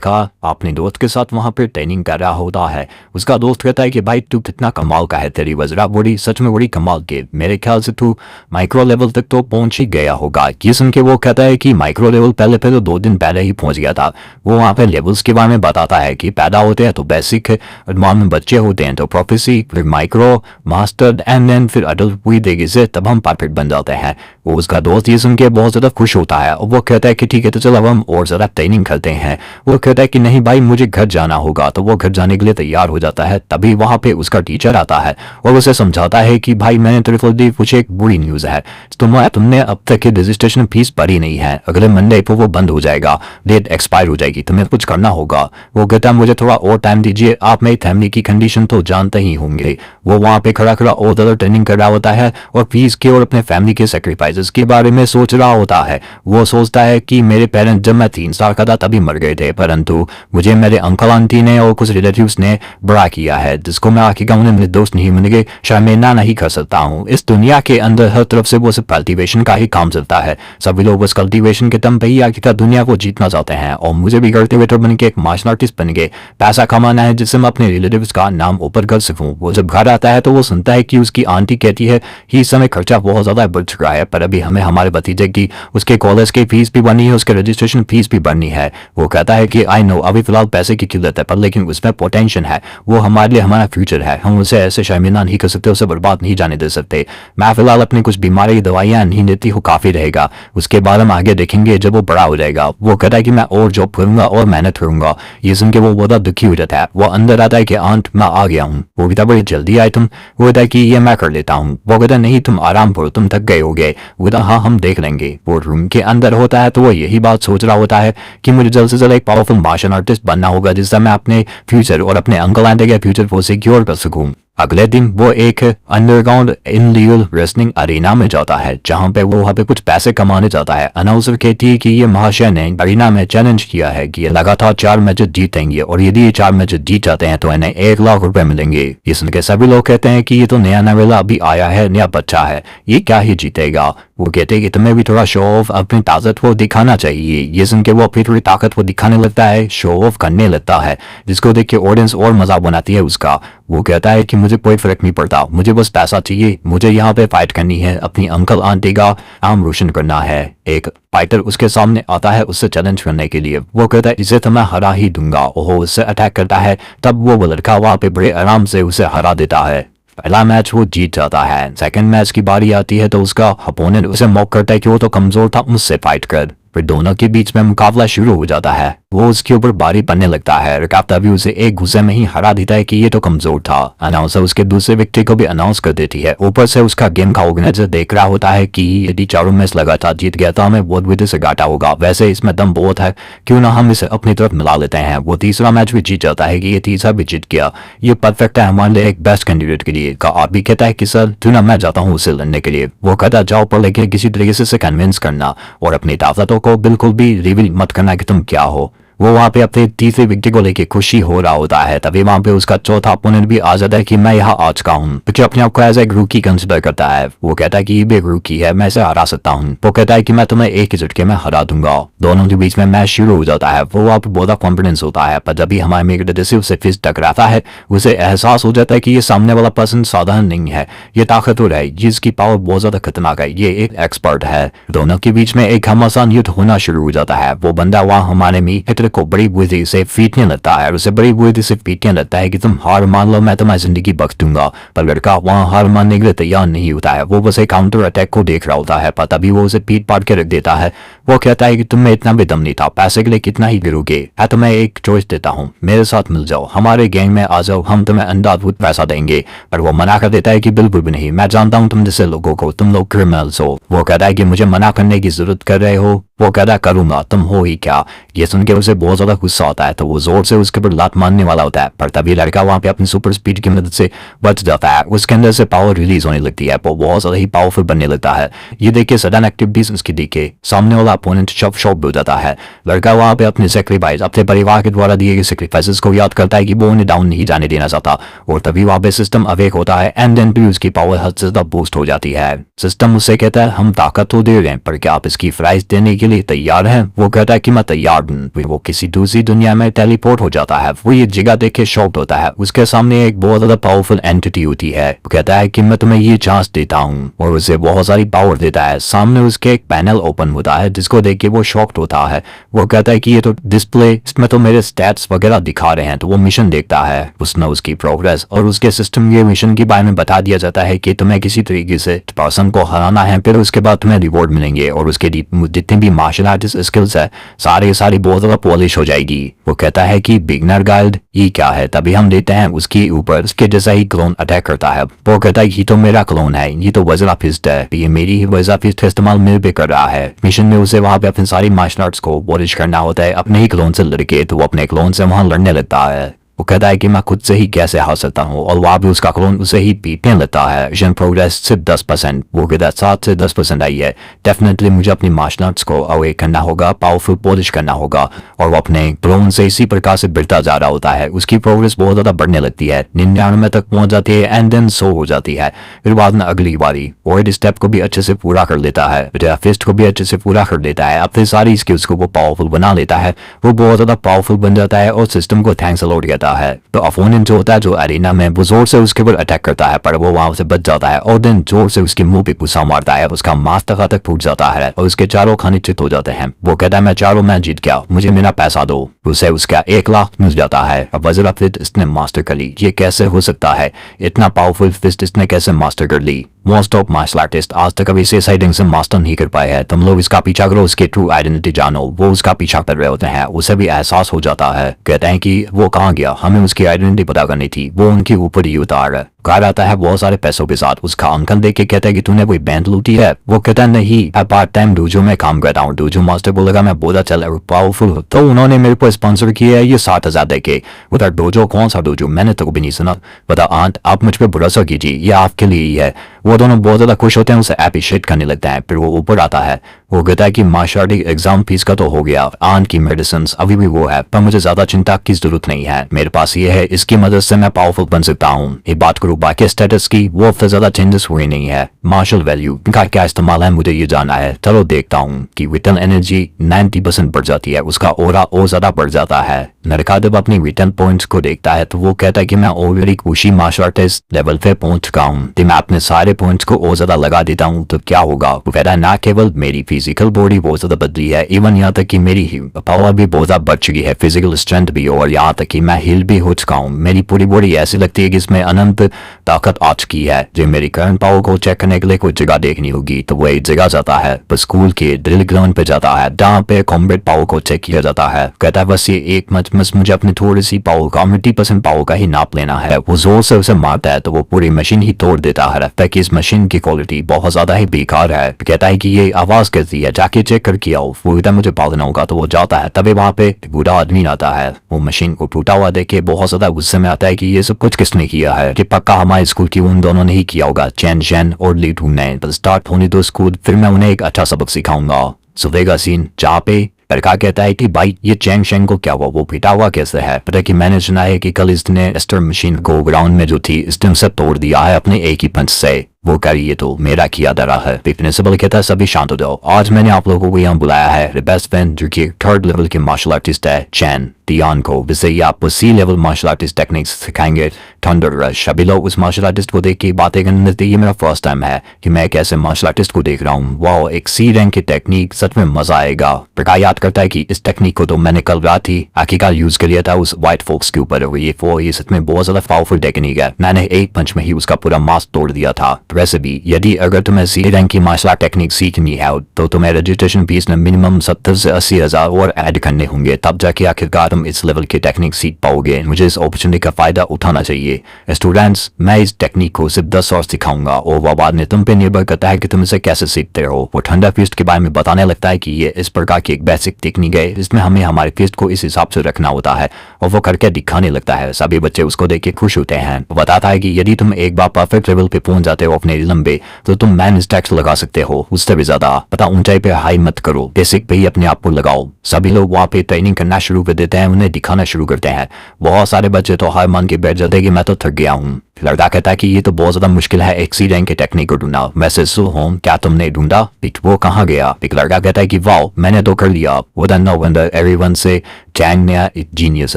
लड़का अपने दोस्त के साथ वहां पर ट्रेनिंग कर रहा होता है। उसका दोस्त कहता है कि भाई तू कितना कमाल का है, तेरी वजरा बड़ी सच में बड़ी कमाल की, मेरे ख्याल से तू माइक्रो लेवल तक तो पहुंच ही गया होगा। ये सुन के वो कहता है कि माइक्रो लेवल पहले तो 2 दिन पहले ही पहुंच गया था। वो वहाँ पे लेवल्स के बारे में बताता है कि पैदा होते हैं तो बेसिक है, माँ में बच्चे होते हैं तो प्रोफेसी, फिर माइक्रो, मास्टर एंड देन फिर अडल्ट हुई देगी से तब हम परफेक्ट बन जाते हैं। वो उसका दोस्त ये सुन के बहुत ज्यादा खुश होता है और वो कहता है कि ठीक है तो चलो अब हम और ज्यादा ट्रेनिंग करते हैं। वो कहता है कि नहीं भाई मुझे घर जाना होगा, तो वो घर जाने के लिए तैयार हो जाता है। तभी वहां पे उसका टीचर आता है और उसे समझाता है कि भाई मैंने तेरे को दी कुछ एक बुरी न्यूज है, तुमने अब तक की रजिस्ट्रेशन फीस भरी नहीं है, अगले मंडे को वो बंद हो जाएगा, डेट एक्सपायर हो जाएगी, तुम्हें कुछ करना होगा। वो कहता है मुझे थोड़ा और टाइम दीजिए, आप मेरी फैमिली की कंडीशन तो जानते ही होंगे। वो वहां पे खड़ा खड़ा और ज्यादा ट्रेनिंग कर रहा होता है और फीस के और अपने फैमिली के सेक्रीफाइसेस के बारे में सोच रहा होता है। वो सोचता है कि मेरे पेरेंट्स जब मैं 3 साल का था तभी मर गए थे, परंतु मुझे मेरे अंकल आंटी ने और कुछ रिलेटिव्स ने बड़ा किया है, जिसको मैं आखिरकार उन्हें निर्दोष नहीं बन के शर्मिंदा नहीं कर सकता हूँ। इस दुनिया के अंदर हर तरफ से वो सिर्फ कल्टीवेशन का ही काम चलता है, सभी लोग बस कल्टीवेशन के दम पे ही आखिरकार दुनिया को जीतना चाहते हैं। और मुझे भी कल्टीवेटर बन के एक मार्शल आर्टिस्ट बन के पैसा कमाना है जिससे मैं अपने रिलेटिव्स का नाम ऊपर कर सकूं। वो जब घर आता है तो वो सुनता है कि उसकी आंटी कहती है कि इस समय खर्चा बहुत ज्यादा बढ़ चुका है, पर अभी हमें हमारे भतीजे की उसके कॉलेज की फीस भी भरनी है, उसके रजिस्ट्रेशन फीस भी भरनी है। वो कहता है कि आई नो अभी फिलहाल पैसे की किल्लत है, पर लेकिन उसमें पोटेंशियल है, वो हमारे लिए हमारा फ्यूचर है, हम उसे ऐसे शर्मिंदा नहीं कर सकते, उसे बर्बाद नहीं जाने दे सकते। मैं फिलहाल अपनी कुछ बीमारी की दवाइयां नहीं देती हूँ, काफी रहेगा, उसके बाद हम आगे देखेंगे जब वो बड़ा हो जाएगा। वो कहता है कि मैं और जॉब करूंगा और मेहनत करूंगा। ये सुन के वो बहुत दुखी हो जाता है। वो अंदर आता है कि आंट मैं आ गया हूँ। वो कहता बड़ी जल्दी आए तुम। वो कहता है कि ये मैं कर लेता हूँ। वो कहता नहीं तुम आराम करो, तुम थक गए होगे। वो कहता हाँ हम देख लेंगे। वो रूम के अंदर होता है तो वो यही बात सोच रहा होता है कि मुझे जल्द से जल्द एक पावरफुल मार्शल आर्टिस्ट बनना होगा जिससे मैं अपने फ्यूचर और अपने अंकल आंटी के फ्यूचर को सिक्योर कर सकूं। अगले दिन वो एक अंडरग्राउंड इनलीगल रेसलिंग अरीना में जाता है जहां पे वो वहां पे कुछ पैसे कमाने जाता है। अनाउंसर कहती है कि ये महाशय ने अरीना में चैलेंज किया है कि ये लगातार 4 मैच जीतेंगे और यदि ये 4 मैच जीत जाते हैं तो इन्हें 1 लाख रुपए मिलेंगे। ये सुन के सभी लोग कहते हैं कि ये तो नया नवेला अभी आया है, नया बच्चा है, ये क्या ही जीतेगा। वो कहते हैं कि तुम्हें भी थोड़ा शो ऑफ अपनी ताकत को दिखाना चाहिए। ये सुन के वो अपनी थोड़ी ताकत को दिखाने लगता है, शो ऑफ करने लगता है, जिसको देख के ऑडियंस और मजा बनाती है उसका। वो कहता है कि मुझे कोई फर्क नहीं पड़ता, मुझे बस पैसा चाहिए, मुझे यहाँ पे फाइट करनी है, अपनी अंकल आंटी का नाम रोशन करना है। एक फाइटर उसके सामने आता है उससे चैलेंज करने के लिए। वो कहता है इसे तो मैं हरा ही दूंगा। ओहो उससे अटैक करता है, तब वो लड़का वहां पे बड़े आराम से उसे हरा देता है। पहला मैच वो जीत जाता है। सेकंड मैच की बारी आती है तो उसका अपोनेंट उसे मॉक करता है कि वो तो कमजोर था, मुझसे फाइट कर। फिर दोनों के बीच में मुकाबला शुरू हो जाता है। वो उसके ऊपर भारी पड़ने लगता है। रकाबता भी उसे एक गुस्से में ही हरा देता है कि ये तो कमजोर था। अनाउंसर उसके दूसरे व्यक्ति को भी अनाउंस कर देती है। ऊपर से उसका गेम का ऑर्गेनाइजर देख रहा होता है कि यदि 4 मैच लगातार जीत गया तो हमें बहुत विधि से घाटा होगा, वैसे इसमें दम बहुत है, क्यों ना हम इसे अपनी तरफ मिला लेते हैं। वो तीसरा मैच भी जीत जाता है कि ये तीसरा भी जीत गया, ये परफेक्ट है हमारे लिए एक बेस्ट कैंडिडेट के लिए। का आप भी कहता है कि सर क्यों ना मैं जाता हूँ उसे लड़ने के लिए। वो कहता जाओ पर लेकिन किसी तरीके से उसे कन्विंस करना और अपनी ताकतों को बिल्कुल भी रिवील मत करना कि तुम क्या हो। वो वहां पे अपने तीसरे व्यक्ति को लेके खुशी हो रहा होता है। तभी वहां पे उसका चौथा अपोनेंट भी आ जाता है कि मैं यहाँ आ चुका हूँ, क्योंकि अपने आप को एज एक रूकी कंसिडर करता है। वो कहता है कि ये भी एक रूकी है, मैं इसे हरा सकता हूँ। वो कहता है कि मैं तुम्हें एक ही झटके में हरा दूंगा। दोनों के बीच में मैच शुरू हो जाता है। वो वहां पे बहुत कॉन्फिडेंस होता है, पर जब भी हमारे मेरे जैसे उससे फिस्ट टकराता है उसे एहसास हो जाता है कि ये सामने वाला पर्सन साधारण नहीं है, ये ताकतवर है, जिसकी पावर बहुत ज्यादा खतरनाक है, ये एक एक्सपर्ट है। दोनों के बीच में एक घमासान युद्ध होना शुरू हो जाता है। वो बंदा वहाँ हमारे में को बड़ी बुद्धि से पीटने लगता है, उसे बड़ी बुद्धि से पीटने लगता है कि तुम हार मान लो, मैं तुम्हारी जिंदगी बख्श दूंगा। पर लड़का वहाँ हार मानने के लिए तैयार नहीं होता है। वो बस एक काउंटर अटैक को देख रहा होता है, पर तभी वो उसे पीट पाट के रख देता है। वो कहता है कि तुम्हें इतना भी दम नहीं था, पैसे के लिए कितना ही गिरोगे। मैं तुम्हें एक चॉइस देता हूँ, मेरे साथ मिल जाओ, हमारे गैंग में आ जाओ, हम तुम्हें अंधाधुंध पैसा देंगे। पर वो मना कर देता है कि बिल्कुल भी नहीं, मैं जानता हूँ तुम जैसे लोगों को, तुम लोग क्रिमिनल्स हो। वो कहता है कि मुझे मना करने की जरूरत कर रहे हो। वो कहता करूंगा, तुम हो ही क्या। ये सुन के उसे बहुत ज्यादा गुस्सा आता है, तो वो जोर से उसके ऊपर लात मारने वाला होता है, पर तभी लड़का वहां पे अपनी सुपर स्पीड की मदद से बच जाता है। उसके अंदर से पावर रिलीज होने लगती है, वो बहुत ज्यादा ही पावरफुल बनने लगता है। ये देख के सडन एक्टिविटीज उसकी देखे सामने वाला अपोनेंट शॉक हो जाता है। लड़का वहां पे अपने सेक्रीफाइस, अपने परिवार के द्वारा दिए गए सेक्रीफाइसेस को याद करता है कि वो उन्हें डाउन नहीं जाने देना चाहता, और तभी वहां पे सिस्टम अवेक होता है एंड देन भी उसकी पावर हद से ज्यादा बूस्ट हो जाती है। सिस्टम उससे कहता है हम ताकत तो दे रहे हैं, पर क्या आप इसकी प्राइस देने के के लिए तैयार हैं? वो कहता है कि मैं तैयार हूँ। फिर वो किसी दूसरी दुनिया में टेलीपोर्ट हो जाता है। वो ये जगह देख के शॉक्ड होता है। उसके सामने एक बहुत ज्यादा पावरफुल एंटिटी होती है। वो कहता है कि मैं तुम्हें ये चांस देता हूँ और उसे बहुत सारी पावर देता है। सामने उसके एक पैनल ओपन होता है जिसको देख के वो शॉक्ड होता है। वो कहता है कि ये तो डिस्प्ले, इसमें तो मेरे स्टैट्स वगैरह दिखा रहे हैं। तो वो मिशन देखता है, उसने उसकी प्रोग्रेस और उसके सिस्टम के मिशन के बारे में बता दिया जाता है कि तुम्हें किसी तरीके से पर्सन को हराना है, फिर उसके बाद तुम्हें रिवॉर्ड मिलेंगे और उसके जितने भी मार्शल आर्टिस्ट स्किल्स है सारी बहुत ज्यादा पॉलिश हो जाएगी। वो कहता है कि बिगनर गाइड ये क्या है? तभी हम देते हैं उसके ऊपर उसके जैसा ही क्लोन अटैक करता है। वो कहता है ये तो मेरा क्लोन है, ये तो वज़ीर फिस्ट है, ये मेरी ही वज़ीर फिस्ट का इस्तेमाल मिल भी कर रहा है। मिशन में उसे वहां पे अपने सारी मार्शल आर्ट्स को पॉलिश करना होता है अपने ही क्लोन से लड़के। तो वो अपने क्लोन से वहां लड़ने लगता है। वो कहता है कि मैं खुद से ही कैसे हार सकता हूँ और वहाँ भी उसका क्लोन उसे ही पीटने लगता है। मिशन प्रोग्रेस सिर्फ 10%। वो कहता है 7 से 10% आई है। डेफिनेटली मुझे अपनी मार्शल आर्ट्स को अवेक करना होगा, पावरफुल पॉलिश करना होगा। और वो अपने क्लोन से इसी प्रकार से बढ़ता जा रहा होता है। उसकी प्रोग्रेस बहुत ज्यादा बढ़ने लगती है, 99 तक पहुंच जाती है एंड देन 100 हो जाती है। फिर बाद में अगली बारी वॉइड स्टेप को भी अच्छे से पूरा कर लेता है, फिस्ट को भी अच्छे से पूरा कर लेता है। अपनी सारी स्किल्स को वो पावरफुल बना लेता है। वो बहुत ज्यादा पावरफुल बन जाता है और सिस्टम को थैंक्स अलॉट कहता है। तो अपोनेंट जो होता है जो अरीना में, वो जोर से उसके ऊपर अटैक करता है पर वो वहां से बच जाता है और देन जोर से उसके मुंह पे गुस्सा मारता है। उसका मांस तक फूट जाता है और उसके चारों खाने चित हो जाते हैं। वो कहता है मैं चारों मैच जीत गया, मुझे मेरा पैसा दो। उसे उसका 1 लाख मिल जाता है। अब वज़ीर फिस्ट इसने मास्टर कर ली। ये कैसे हो सकता है? इतना पावरफुल फिस्ट इसने कैसे मास्टर कर ली? मोस्ट ऑफ मार्शल आर्टिस्ट आज तक अभी इसे साइडिंग से मास्टर नहीं कर पाए हैं। तुम लोग इसका पीछा करो, उसकी ट्रू आइडेंटिटी जानो। वो उसका पीछा कर रहे होते हैं। उसे भी एहसास हो जाता है। कहते हैं कि वो कहाँ गया, हमें उसकी आइडेंटिटी पता करनी थी। वो उनके ऊपर ही उतार है। घर आता है बहुत सारे पैसों के साथ। उसका अंकल देख के कहता है कि तूने कोई बैंक लूटी है? वो कहता है नहीं, मैं पार्ट टाइम डोजो में काम करता हूँ। डोजो मास्टर बोलेगा मैं बोला चल पावरफुल, तो उन्होंने मेरे को स्पॉन्सर किया है ये 60,000 देके। उधर डोजो कौन सा डोजो, मैंने तो कभी नहीं सुना। बता आंट आप मुझ पर भरोसा कीजिए, ये आपके लिए ही है। वो दोनों बहुत ज्यादा खुश होते हैं, उसे अप्रिशिएट करने लगते हैं। फिर वो ऊपर आता है। वो कहता है कि मार्शल आर्ट एग्जाम फीस का तो हो गया, आंट की मेडिसिन अभी भी वो है, पर मुझे ज्यादा चिंता की जरूरत नहीं है। मेरे पास ये है, इसकी मदद से मैं पावरफुल बन सकता हूँ। ये बात करूँ बाकी स्टेटस की, वो अब ज्यादा चेंजेस हुए नहीं है। मार्शल वैल्यू का क्या इस्तेमाल है मुझे ये जानना है। चलो देखता हूँ कि विटल एनर्जी 90% बढ़ जाती है, उसका ओरा और ज्यादा बढ़ जाता है। लड़का जब अपनी विटल पॉइंट्स को देखता है तो वो कहता है कि मैं ऑलरेडी कुशी मार्शल आर्टिस्ट लेवल पे पहुंच चुका हूँ, तो मैं अपने सारे पॉइंट्स को और ज्यादा लगा देता हूँ तो क्या होगा। वो कहता है ना केवल मेरी फिजिकल बॉडी बहुत ज्यादा बदली है, इवन यहाँ तक कि मेरी पावर भी बहुत ज्यादा बढ़ चुकी है, फिजिकल स्ट्रेंथ भी, और यहाँ तक कि मैं हिल भी हो चुका हूँ। मेरी पूरी बॉडी ऐसी लगती है कि इसमें अनंत ताकत आ चुकी है। जो मेरी करंट पावर को चेक करने के लिए कोई जगह देखनी होगी तो वो एक जगह जाता है, बस स्कूल के ड्रिल ग्राउंड पे जाता है जहाँ पे कॉम्बैट पावर को चेक किया जाता है। कहता है बस ये एक मुझे अपनी थोड़ी सी पावर का 90% पावर का ही नाप लेना है। वो जोर से उसे मारता है तो वो पूरी मशीन ही तोड़ देता है। लगता है कि इस मशीन की क्वालिटी बहुत ज्यादा ही बेकार है। कहता है कि ये आवाज कैसी है, जाके चेक करके आओ। वो इधर मुझे पालना होगा तो वो जाता है। तभी वहां पे बूढ़ा आदमी आता है। वो मशीन को टूटा हुआ देख के बहुत ज्यादा गुस्से में आता है कि ये सब कुछ किसने किया है, कि पक्का हमारे स्कूल की उन दोनों ने ही किया होगा, चैन शैन और ली टू ने। स्टार्ट होने दो स्कूल, फिर मैं उन्हें एक अच्छा सबक सिखाऊंगा। सुबह का सीन जहाँ पे लड़का कहता है कि भाई ये चैंग शेंग को क्या हुआ, वो पिटा हुआ कैसे है? पता कि मैंने सुना है कि कल इसने एस्टर मशीन को ग्राउंड में जो थी इसने उसे तोड़ दिया है अपने एक ही पंच से। वो कह रही है तो मेरा किया दरा है। प्रिंसिपल कहता है सभी शांत हो जाओ, आज मैंने आप लोगों को यहाँ बुलाया है बेस्ट फ्रेंड जो कि 3rd लेवल के मार्शल आर्टिस्ट है चैन टियान को, जिससे ये आपको C level martial artist techniques सिखाएंगे। Thunder rush. अभी लोग उस मार्शल आर्टिस्ट को देख के बातें करने लगते। ये मेरा फर्स्ट टाइम है कि मैं एक ऐसे मार्शल आर्टिस्ट को देख रहा हूँ। वाह, एक C रैंक की टेक्निक, सच में मजा आएगा। प्रकाश याद करता है कि इस टेक्निक को तो मैंने कल रात ही आखिरकार यूज कर लिया था उस व्हाइट फोक्स के ऊपर। ये सच में बहुत ज्यादा पावरफुल टेक्निक है, मैंने एक पंच में ही उसका पूरा मास्क तोड़ दिया था। वैसे भी यदि अगर तुम्हें C रैंक की मार्शल आर्ट टेक्निक सीखनी है तो तुम्हें रजिस्ट्रेशन फीस में मिनिमम 70 से 80 हजार और ऐड करने होंगे, तब जाके आखिरकार तुम इस लेवल की टेक्निक सीख पाओगे। मुझे इस अपॉर्चुनिटी का फायदा उठाना चाहिए। स्टूडेंट्स, मैं इस टेक्निक को सिर्फ 10 और सिखाऊंगा और वह बाद में तुम पे निर्भर करता है कि तुम इसे कैसे सीखते हो। वो ठंडा फिस्ट के बारे में बताने लगता है कि ये इस प्रकार की एक बेसिक टेक्निक है, इसमें हमें हमारे फिस्ट को इस हिसाब से रखना होता है और वो करके दिखाने लगता है। सभी बच्चे उसको देख के खुश होते हैं। वो बताता है कि यदि तुम एक बार परफेक्ट लेवल पे पहुंच जाते हो अपने लंबे तो तुम मैन स्टैक्स लगा सकते हो, उससे भी ज्यादा। पता ऊंचाई पे हाई मत करो, बेसिक पे ही अपने आप को लगाओ। सभी लोग वहाँ पे ट्रेनिंग करना शुरू कर देते हैं, उन्हें दिखाना शुरू करते हैं। बहुत सारे बच्चे तो हार मान के बैठ जाते हैं कि मैं तो थक गया हूँ। लड़का कहता है कि ये तो बहुत ज्यादा मुश्किल है एक सी रैंक के टेक्निक को ढूंढना। वैसे सो होम क्या तुमने ढूंढा? वो कहाँ गया? एक लड़का कहता है कि वाओ मैंने तो कर लिया। वो नो वंडर एवरीवन से चैंग नया एक जीनियस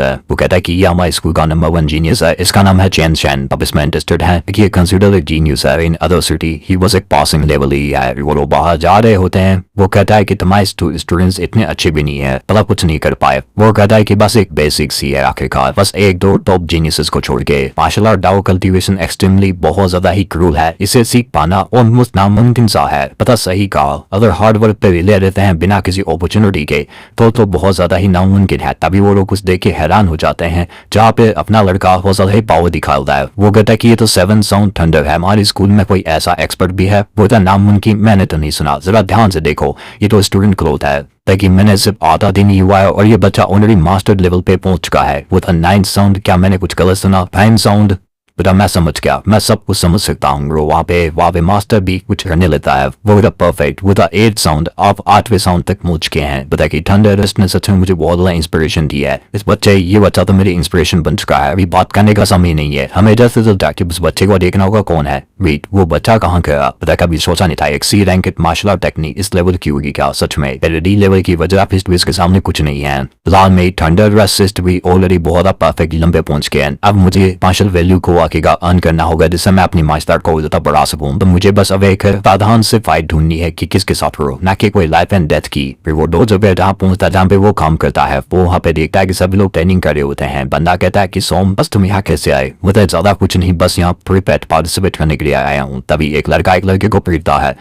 है। वो कहता है कि ये हमारे स्कूल का नंबर 1 जीनियस है, इसका नाम है चैन शैन। अब इसमें इंटरेस्टेड है कि ये कंसिडर्ड एक जीनियस है in other city, he was एक पासिंग लेवल ही है। वो लोग बाहर जा रहे होते हैं। वो कहता है कि तुम्हारे स्टूडेंट्स इतने अच्छे भी नहीं है, भला कुछ नहीं कर पाए। वो कहता है कि बस एक बेसिक सी है आखिरकार, बस एक दो टॉप जीनियसेस को छोड़ के। Martial art Dao cultivation extremely बहुत ज्यादा ही क्रूल है, इसे सीख पाना ऑलमोस्ट नामुमकिन सा है। पता सही कहा, अगर हार्ड वर्क पे रिले रहते हैं बिना किसी अपॉर्चुनिटी के तो बहुत ज्यादा ही नामुमकिन है। तभी वो लोग कुछ देख के हैरान हो जाते हैं जहाँ पे अपना लड़का बहुत ज्यादा ही पावर दिखाता है। वो कहता है कि ये तो 7 साउंड थंडर है, हमारे स्कूल में कोई ऐसा एक्सपर्ट भी है? वो तो नामुमकिन, मैंने तो नहीं सुना, जरा ध्यान से देखो ये तो स्टूडेंट क्लोथ है। ताकि मैंने सिर्फ आधा दिन ही हुआ है और ये बच्चा ऑलरेडी मास्टर लेवल पे पहुंच चुका है। वो था 9 साउंड, क्या मैंने कुछ गलत सुना? 9 साउंड। बेटा मैं समझ गया, मैं सब कुछ समझ सकता हूँ। वहाँ पे मास्टर भी कुछ करने लेता है। वो था परफेक्ट, वो था 8 साउंड, आप 8वें साउंड तक पहुंच गए हैं। बता कि थंडरस्ट ने सच में मुझे बहुत ज्यादा इंस्पिरेशन दी है। ये बच्चा तो मेरी इंस्पिरेशन बन चुका है, अभी बात करने का समय नहीं है। हमें जैसे कि उस बच्चे को देखना होगा कौन है। वेट, वो बच्चा कहाँ गया? पता कभी सोचा नहीं था एक सी रैंक मार्शल आर्ट टेक्निक इस लेवल की होगी क्या? सच में मेरे डी लेवल की वजह फिस्ट के सामने कुछ नहीं है। फिलहाल में थंडर असिस्ट भी ऑलरेडी बहुत परफेक्ट लंबे पहुंच गए हैं। अब मुझे मार्शल वैल्यू को आगे अर्न करना होगा जिससे मैं अपनी मार्शल आर्ट को ज्यादा बढ़ा सकूं। तो मुझे बस अब एक साधारण से फाइट ढूंढनी है कि किसके साथ करो, ना कि कोई लाइफ एंड डेथ की। फिर वो दो जगह जहाँ पहुंचता है जहाँ पे वो काम करता है, वो वहाँ पे देखता है कि सभी लोग ट्रेनिंग कर रहे होते हैं। बंदा कहता है कि सोम बस तुम यहाँ कैसे आए? मुझे ज्यादा कुछ नहीं, बस यहाँ प्रीपेड पार्टिसिपेट करने के लिए आया हूँ। तभी एक लड़का एक लड़के को पीटता है।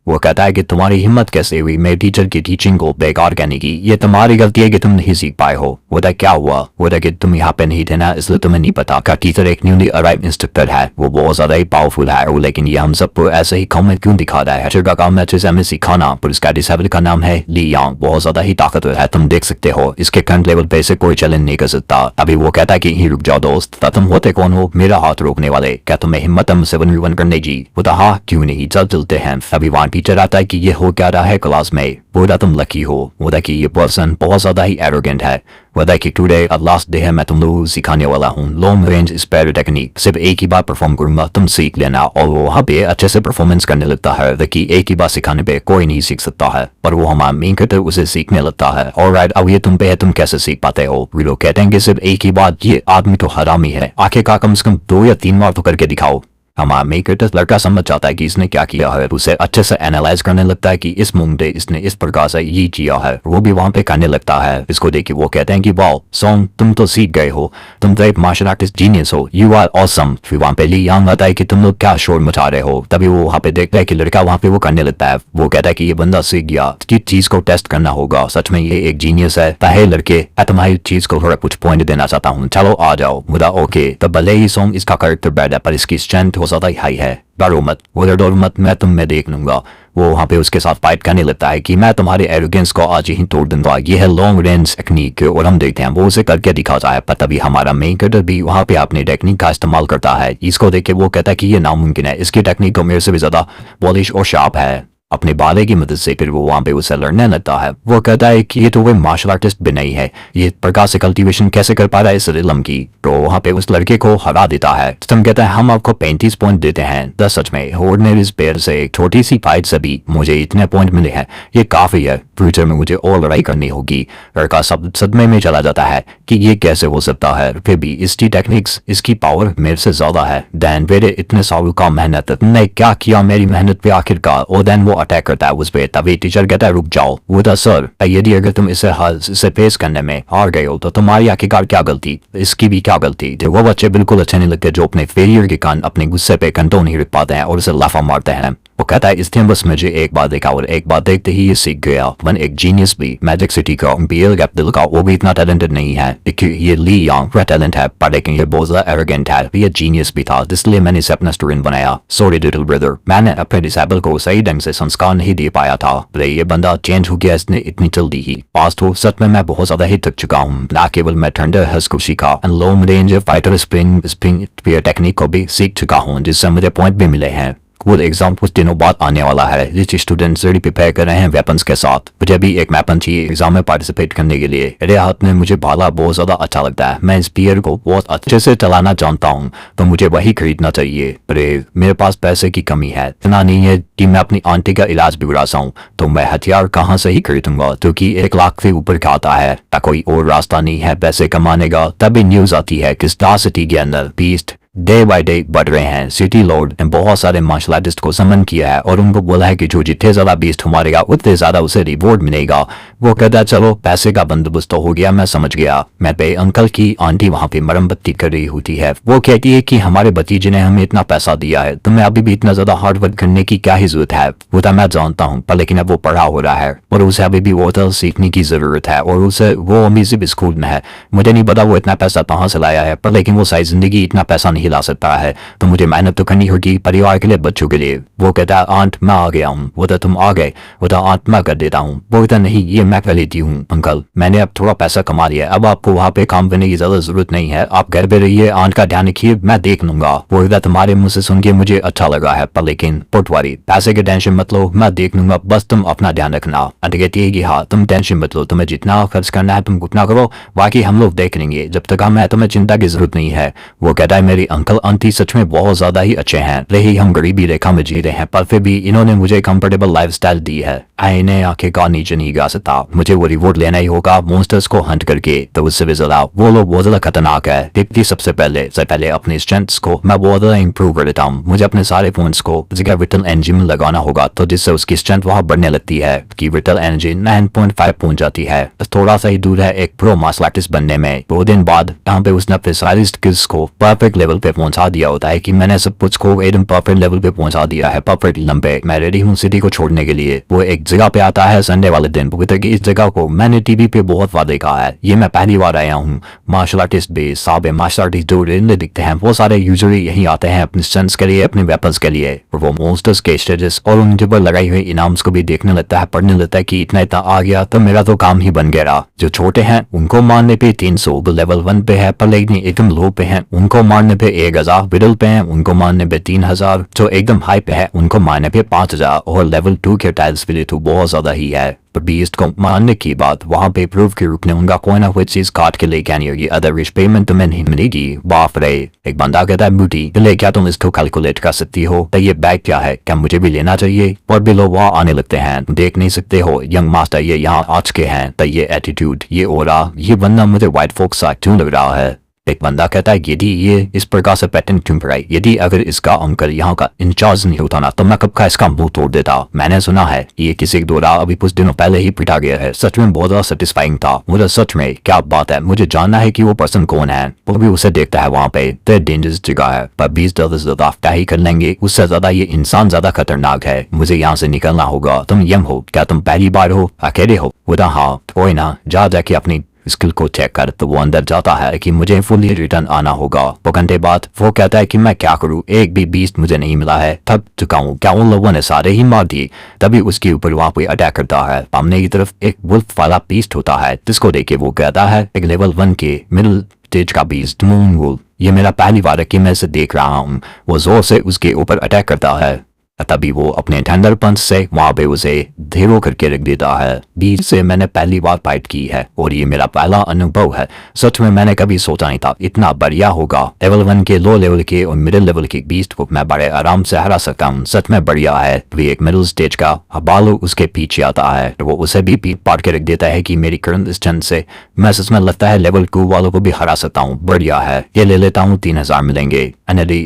वो कहता है कि तुम्हारी हिम्मत कैसे हुई मेरे टीचर की टीचिंग को बेकार कहने की? ये तुम्हारी गलती है कि तुम नहीं सीख पाए हो। वो क्या हुआ? वो कि तुम यहाँ पे नहीं थे ना, इसलिए तुम्हें नहीं पता का टीचर एक न्यूली अराइव इंस्ट्रक्टर है, वो बहुत ज्यादा ही पावरफुल है। लेकिन ये हम सबको ऐसे ही कॉमेंट क्यों दिखा रहा है? टीचर का काम है हमें सिखाना, पर इसका डिसेबल का नाम है ली यांग, बहुत ज्यादा ही ताकतवर है, तुम देख सकते हो। इसके करंट लेवल पे से कोई चैलेंज नहीं कर सकता। अभी वो कहता है कि ही रुक जाओ दोस्त, तुम होते कौन हो मेरा हाथ रोकने वाले? क्या तुम्हें हिम्मत है मुझसे 1v1 करने की? वो हाँ क्यों नहीं, चलते हैं। अभी वहाँ टीचर आता है कि ये हो क्या रहा है क्लास में? बोला तुम लकी हो। बोला कि ये पर्सन बहुत ज्यादा ही एरोगेंट है। बोला कि टुडे लास्ट डे है, मैं तुम लोगों को सिखाने वाला हूँ लॉन्ग रेंज स्पेयर टेक्निक, सिर्फ एक ही बार परफॉर्म करूंगा, तुम सीख लेना। और वो वहाँ पे अच्छे से परफॉर्मेंस करने लगता है कि एक ही बार सिखाने पे कोई नहीं सीख सकता है, पर वो हमारा मेन करते उसे सीखने लगता है। ऑलराइट, अब ये तुम पे है, तुम कैसे सीख पाते हो? वे लोग कहते हैं कि सिर्फ एक ही बार, ये आदमी तो हरामी है, आखिरकार कम से कम 2 या 3 बार तो करके दिखाओ। हमारा मेकर लड़का समझ जाता है कि इसने क्या किया है, उसे अच्छे से एनालाइज करने लगता है कि इस मुंडे इसने इस प्रकार से ये किया है। वो भी वहाँ पे करने लगता है। इसको देख के वो कहते हैं कि वाओ सॉन्ग तुम तो सीख गए हो, तुम तो एक मार्शल आर्टिस्ट जीनियस हो, यू आर ऑसम। फिर वहाँ पे ली यांग आता है कि तुम लोग क्या शोर मचा रहे हो। तभी वो वहाँ पे देखता है कि लड़का वहाँ पे वो करने लगता है। वो कहता है कि ये बंदा सीख गया, किस चीज को टेस्ट करना होगा, सच में ये एक जीनियस है। ताहे लड़के तुम्हारी चीज को थोड़ा कुछ पॉइंट देना चाहता हूँ, चलो आ जाओ। मुदा ओके, तब भले ही सॉन्ग इसका कैरेक्टर बैड है पर इसकी स्ट्रेंथ हो ज्यादा ही हाई है। डरो मत, डरो मत, मैं तुम्हें देख लूंगा। वो वहाँ पे उसके साथ फाइट करने लगता है कि मैं तुम्हारे एरोगेंस को आज ही तोड़ दूंगा, ये है लॉन्ग रेंज टेक्निक। और हम देखते हैं वो उसे करके दिखाता है, पर तभी हमारा मेन कैरेक्टर भी वहाँ पे अपनी टेक्निक का इस्तेमाल करता है। इसको देख के वो कहता है कि ये नामुमकिन है, इसकी टेक्निक तो मेरे से भी ज्यादा पॉलिश और शार्प है। अपने बाले की मदद से फिर वो वहाँ पे उसे लड़ने लगता है। वो कहता है कि ये तो वो मार्शल आर्टिस्ट भी नहीं है, ये प्रकार से कल्टीवेशन कैसे कर पा रहा है इस रिलम की। तो वहाँ पे उस लड़के को हरा देता है। तुम कहता है हम आपको 35 पॉइंट देते हैं। 10 सच में ऑर्डिनरी स्पेयर से एक छोटी सी फाइट से भी मुझे इतने पॉइंट मिले हैं, ये काफी है, फ्यूचर में मुझे और लड़ाई करनी होगी। लड़का सदमे में चला जाता है कि ये कैसे हो सकता है, फिर भी इसकी टेक्निक्स इसकी पावर मेरे से ज्यादा है। देन मेरे इतने सालों का मेहनत, तुमने क्या किया मेरी मेहनत पे आखिरकार? और देन वो अटैक करता है उस पे। तभी टीचर कहता है रुक जाओ। वो था सर, यदि अगर तुम इसे फेस करने में हार गए हो तो तुम्हारी आखिरकार क्या गलती, इसकी भी क्या गलती? वो बच्चे बिल्कुल अच्छे नहीं लगते जो अपने फेलियर के कारण अपने गुस्से पे कंट्रोल नहीं रख पाते हैं और उसे लाफा मारते हैं। वो कहता है इसलिए बस मुझे एक बार देखा और एक बार देखते ही ये सीख गया। वन एक जीनियस भी मैजिक सिटी का बीएल कैपिटल का, वो भी इतना टैलेंटेड नहीं है। ये ली यांग टैलेंट है पर लेकिन ये बहुत ज्यादा एरोगेंट है। ये जीनियस भी था, इसलिए मैंने इसे अपना स्टूडेंट बनाया। सॉरी लिटिल ब्रदर, मैंने अपने डिसेबल को सही ढंग से संस्कार नहीं दे पाया था। ये बंदा चेंज हो गया इसने इतनी जल्दी ही। पास्ट हो, सच में मैं बहुत ज्यादा ही थक चुका हूँ। ना केवल मैं थंडर हस को सीखा, long range fighter spring technique को भी सीख चुका हूँ जिससे मुझे पॉइंट भी मिले हैं। वो एग्जाम कुछ दिनों बाद आने वाला है, जिस स्टूडेंट्स रेडी प्रिपेयर कर रहे हैं वेपन्स के साथ। मुझे भी एक वेपन चाहिए एग्जाम में पार्टिसिपेट करने के लिए। मेरे हाथ में मुझे भाला बहुत ज्यादा अच्छा लगता है, मैं स्पीयर को बहुत अच्छे से चलाना जानता हूँ, तो मुझे वही खरीदना चाहिए। पर मेरे पास पैसे की कमी है, इतना नहीं है कि मैं अपनी आंटी का इलाज बिगड़ा सकूं, तो मैं हथियार कहाँ से ही खरीदूंगा, क्योंकि 1 लाख से ऊपर का आता है, ता कोई और रास्ता नहीं है पैसे कमाने का। तभी न्यूज आती है कि स्टार सिटी के अंदर बीस्ट डे बाय डे बढ़ रहे हैं। सिटी लॉर्ड ने बहुत सारे मार्शल आर्टिस्ट को समन किया है और उनको बोला है कि जो जितने ज्यादा बीस्ट मारेगा उतने ज्यादा उसे रिवॉर्ड मिलेगा। वो कहता है चलो पैसे का बंदोबस्त तो हो गया, मैं समझ गया। मैं पे अंकल की आंटी वहाँ पे मरम्मती कर रही होती है। वो कहती है कि हमारे भतीजे ने हमें इतना पैसा दिया है, तुम्हें अभी भी इतना ज्यादा हार्ड वर्क करने की क्या ही जरूरत है। वो तो मैं जानता हूँ, पर लेकिन अब वो पढ़ा हो रहा है और उसे अभी भी होटल सीखने की जरूरत है और उसे वो अमीजी स्कूल में है। मुझे नहीं पता वो इतना पैसा कहाँ से लाया है, पर लेकिन वो सारी जिंदगी इतना पैसा नहीं ला सकता है, तो मुझे मेहनत तो करनी होगी परिवार के लिए, बच्चों के लिए। वो कहता है आंट मैं आ गया हूँ। वो तो तुम आ गए, वो तो आंट मैं कर देता हूँ। वो कहता नहीं ये मैं कर लेती हूँ अंकल, मैंने अब थोड़ा पैसा कमा लिया, अब आपको वहाँ पे काम करने की ज्यादा जरूरत नहीं है, आप घर पे रहिए, आंट का ध्यान रखिए, मैं देख लूंगा। वो कहता तुम्हारे मुंह से सुन के मुझे अच्छा लगा है, पर लेकिन पटवारी पैसे की टेंशन मत लो, मैं देख लूंगा, बस तुम अपना ध्यान रखना। आंटी कहती है कि हाँ तुम टेंशन मत लो, तुम्हें जितना खर्च करना है तुम उतना करो, बाकी हम लोग देख लेंगे, जब तक हम है तुम्हें चिंता की जरूरत नहीं है। वो कहता है मेरी अंकल आंटी सच में बहुत ज्यादा ही अच्छे हैं, रही हम गरीबी रेखा में जी रहे हैं, पर फिर भी इन्होंने मुझे कंफर्टेबल लाइफस्टाइल दी है। इन्हें आंखें का नीचे नहीं गा सकता, मुझे वो रिवॉर्ड लेना ही होगा मॉन्स्टर्स को हंट करके। तो उससे भी ज्यादा वो लोग बहुत ज्यादा खतरनाक है। देखती सबसे पहले अपने स्ट्रेंथ्स को मैं बहुत ज्यादा इंप्रूव कर देता हूँ। मुझे अपने सारे फोन्स को विटल इंजन में लगाना होगा, तो जिससे उसकी स्ट्रेंथ वहां बढ़ने लगती है कि विटल इंजन 9.5 पहुंच जाती है। थोड़ा सा ही दूर है एक प्रो मार्शल आर्टिस्ट बनने में। 2 दिन बाद यहाँ पे उसने अपने सारी स्किल्स को परफेक्ट लेवल पे पहुंचा दिया होता है कि मैंने सब कुछ को एकदम परफेक्ट लेवल पे पहुंचा दिया है, परफेक्ट लंबे। मैं रेडी हूँ सिटी को छोड़ने के लिए। वो एक जगह पे आता है संडे वाले दिन। वो कहता है कि इस जगह को मैंने टीवी पे बहुत बार देखा है, ये मैं पहली बार आया हूँ। मार्शल आर्टिस्ट भी साबे मार्शल आर्टिस्ट जो रेंडे दिखते हैं वो सारे यूजुअली यही आते हैं अपने स्टंट्स के लिए, अपने वेपन्स के लिए। और वो मॉन्स्टर्स के स्टेजेस और उन पर लगाई हुई इनाम्स को भी देखने लगता है, पढ़ने लगता है कि इतना इतना आ गया तो मेरा तो काम ही बन गया। जो छोटे हैं उनको मारने पे 300, वो लेवल 1 पे है, पर लेकिन एकदम लो पे हैं उनको मारने पे 1000, मिडिल पे हैं उनको मारने पे 3000, जो एकदम हाई पे है उनको मारने पे 5000, और लेवल 2 के टाइल्स पे तो बहुत ज्यादा ही है। पर बीस्ट को मारने की बात वहां पे प्रूव के रूप में उनका कोई ना कोई चीज काट के लेके आनी होगी, अदरवाइज पेमेंट तुम्हें नहीं मिलेगी। बाप रे। एक बंदा कहता है बूटी ले क्या तुम इसको कैलकुलेट कर सकती हो, तो ये बैग क्या है, क्या मुझे भी लेना चाहिए। और भी लोग वहाँ आने लगते हैं, देख नहीं सकते हो यंग मास्टर ये यहाँ आ चुके हैं, तो ये एटीट्यूड, ये ओरा, ये बंदा मुझे व्हाइट फोक्स सा क्यों लग रहा है। एक बंदा कहता है यदि ये इस प्रकार से पैटर्न क्यों पढ़ाई, यदि अगर इसका अंकल यहाँ का इंचार्ज नहीं होता ना तो मैं कब का इसका मुंह तोड़ देता। मैंने सुना है ये किसी के द्वारा अभी कुछ दिनों पहले ही पिटा गया है, सच में बहुत ज्यादा सेटिस्फाइंग था। मुझे सच में क्या बात है, मुझे जानना है कि वो पर्सन कौन है। वो भी उसे देखता है वहाँ पे, तो डेंजरस जगह है, पर 20 डॉलर ज्यादा क्या ही कर लेंगे, उससे ज्यादा ये इंसान ज्यादा खतरनाक है। मुझे यहाँ से निकलना होगा। तुम यंग हो, क्या तुम पहली बार हो, अकेले हो। वो हाँ कोई ना, जा जाके अपनी स्किल को चेक कर। तो वो अंदर जाता है कि मुझे फुली रिटर्न आना होगा। 2 घंटे बाद वो कहता है कि मैं क्या करूं, एक भी बीस्ट मुझे नहीं मिला है, थक चुका हूं, क्या उन लोगों ने सारे ही मार दिए। तभी उसके ऊपर वहां पे अटैक करता है। सामने की तरफ एक वुल्फ वाला बीस्ट होता है, जिसको देखे वो कहता है एक लेवल 1 के मिडिल स्टेज का बीस्ट मून वुल्फ, ये मेरा पहली बार है कि मैं इसे देख रहा हूँ। वो जोर से उसके ऊपर अटैक करता है, तभी वो अपने थंडर पंच से वहां पे उसे धीरो करके रख देता है। बीच से मैंने पहली बार फाइट की है और ये मेरा पहला अनुभव है। सच में मैंने कभी सोचा नहीं था इतना बढ़िया होगा। लेवल 1 के, लो लेवल के और मिडिल लेवल के बीस्ट को मैं बड़े आराम से हरा सकता हूँ, सच में बढ़िया है। भी एक मिडिल स्टेज का हबालो उसके पीछे आता है, तो वो उसे भी पीट पाट के रख देता है कि मेरी करंट स्ट्रेंथ से मैं सच में लगता है लेवल 2 वालों को भी हरा सकता हूँ। बढ़िया है, ये ले लेता हूँ, 3000 मिलेंगे।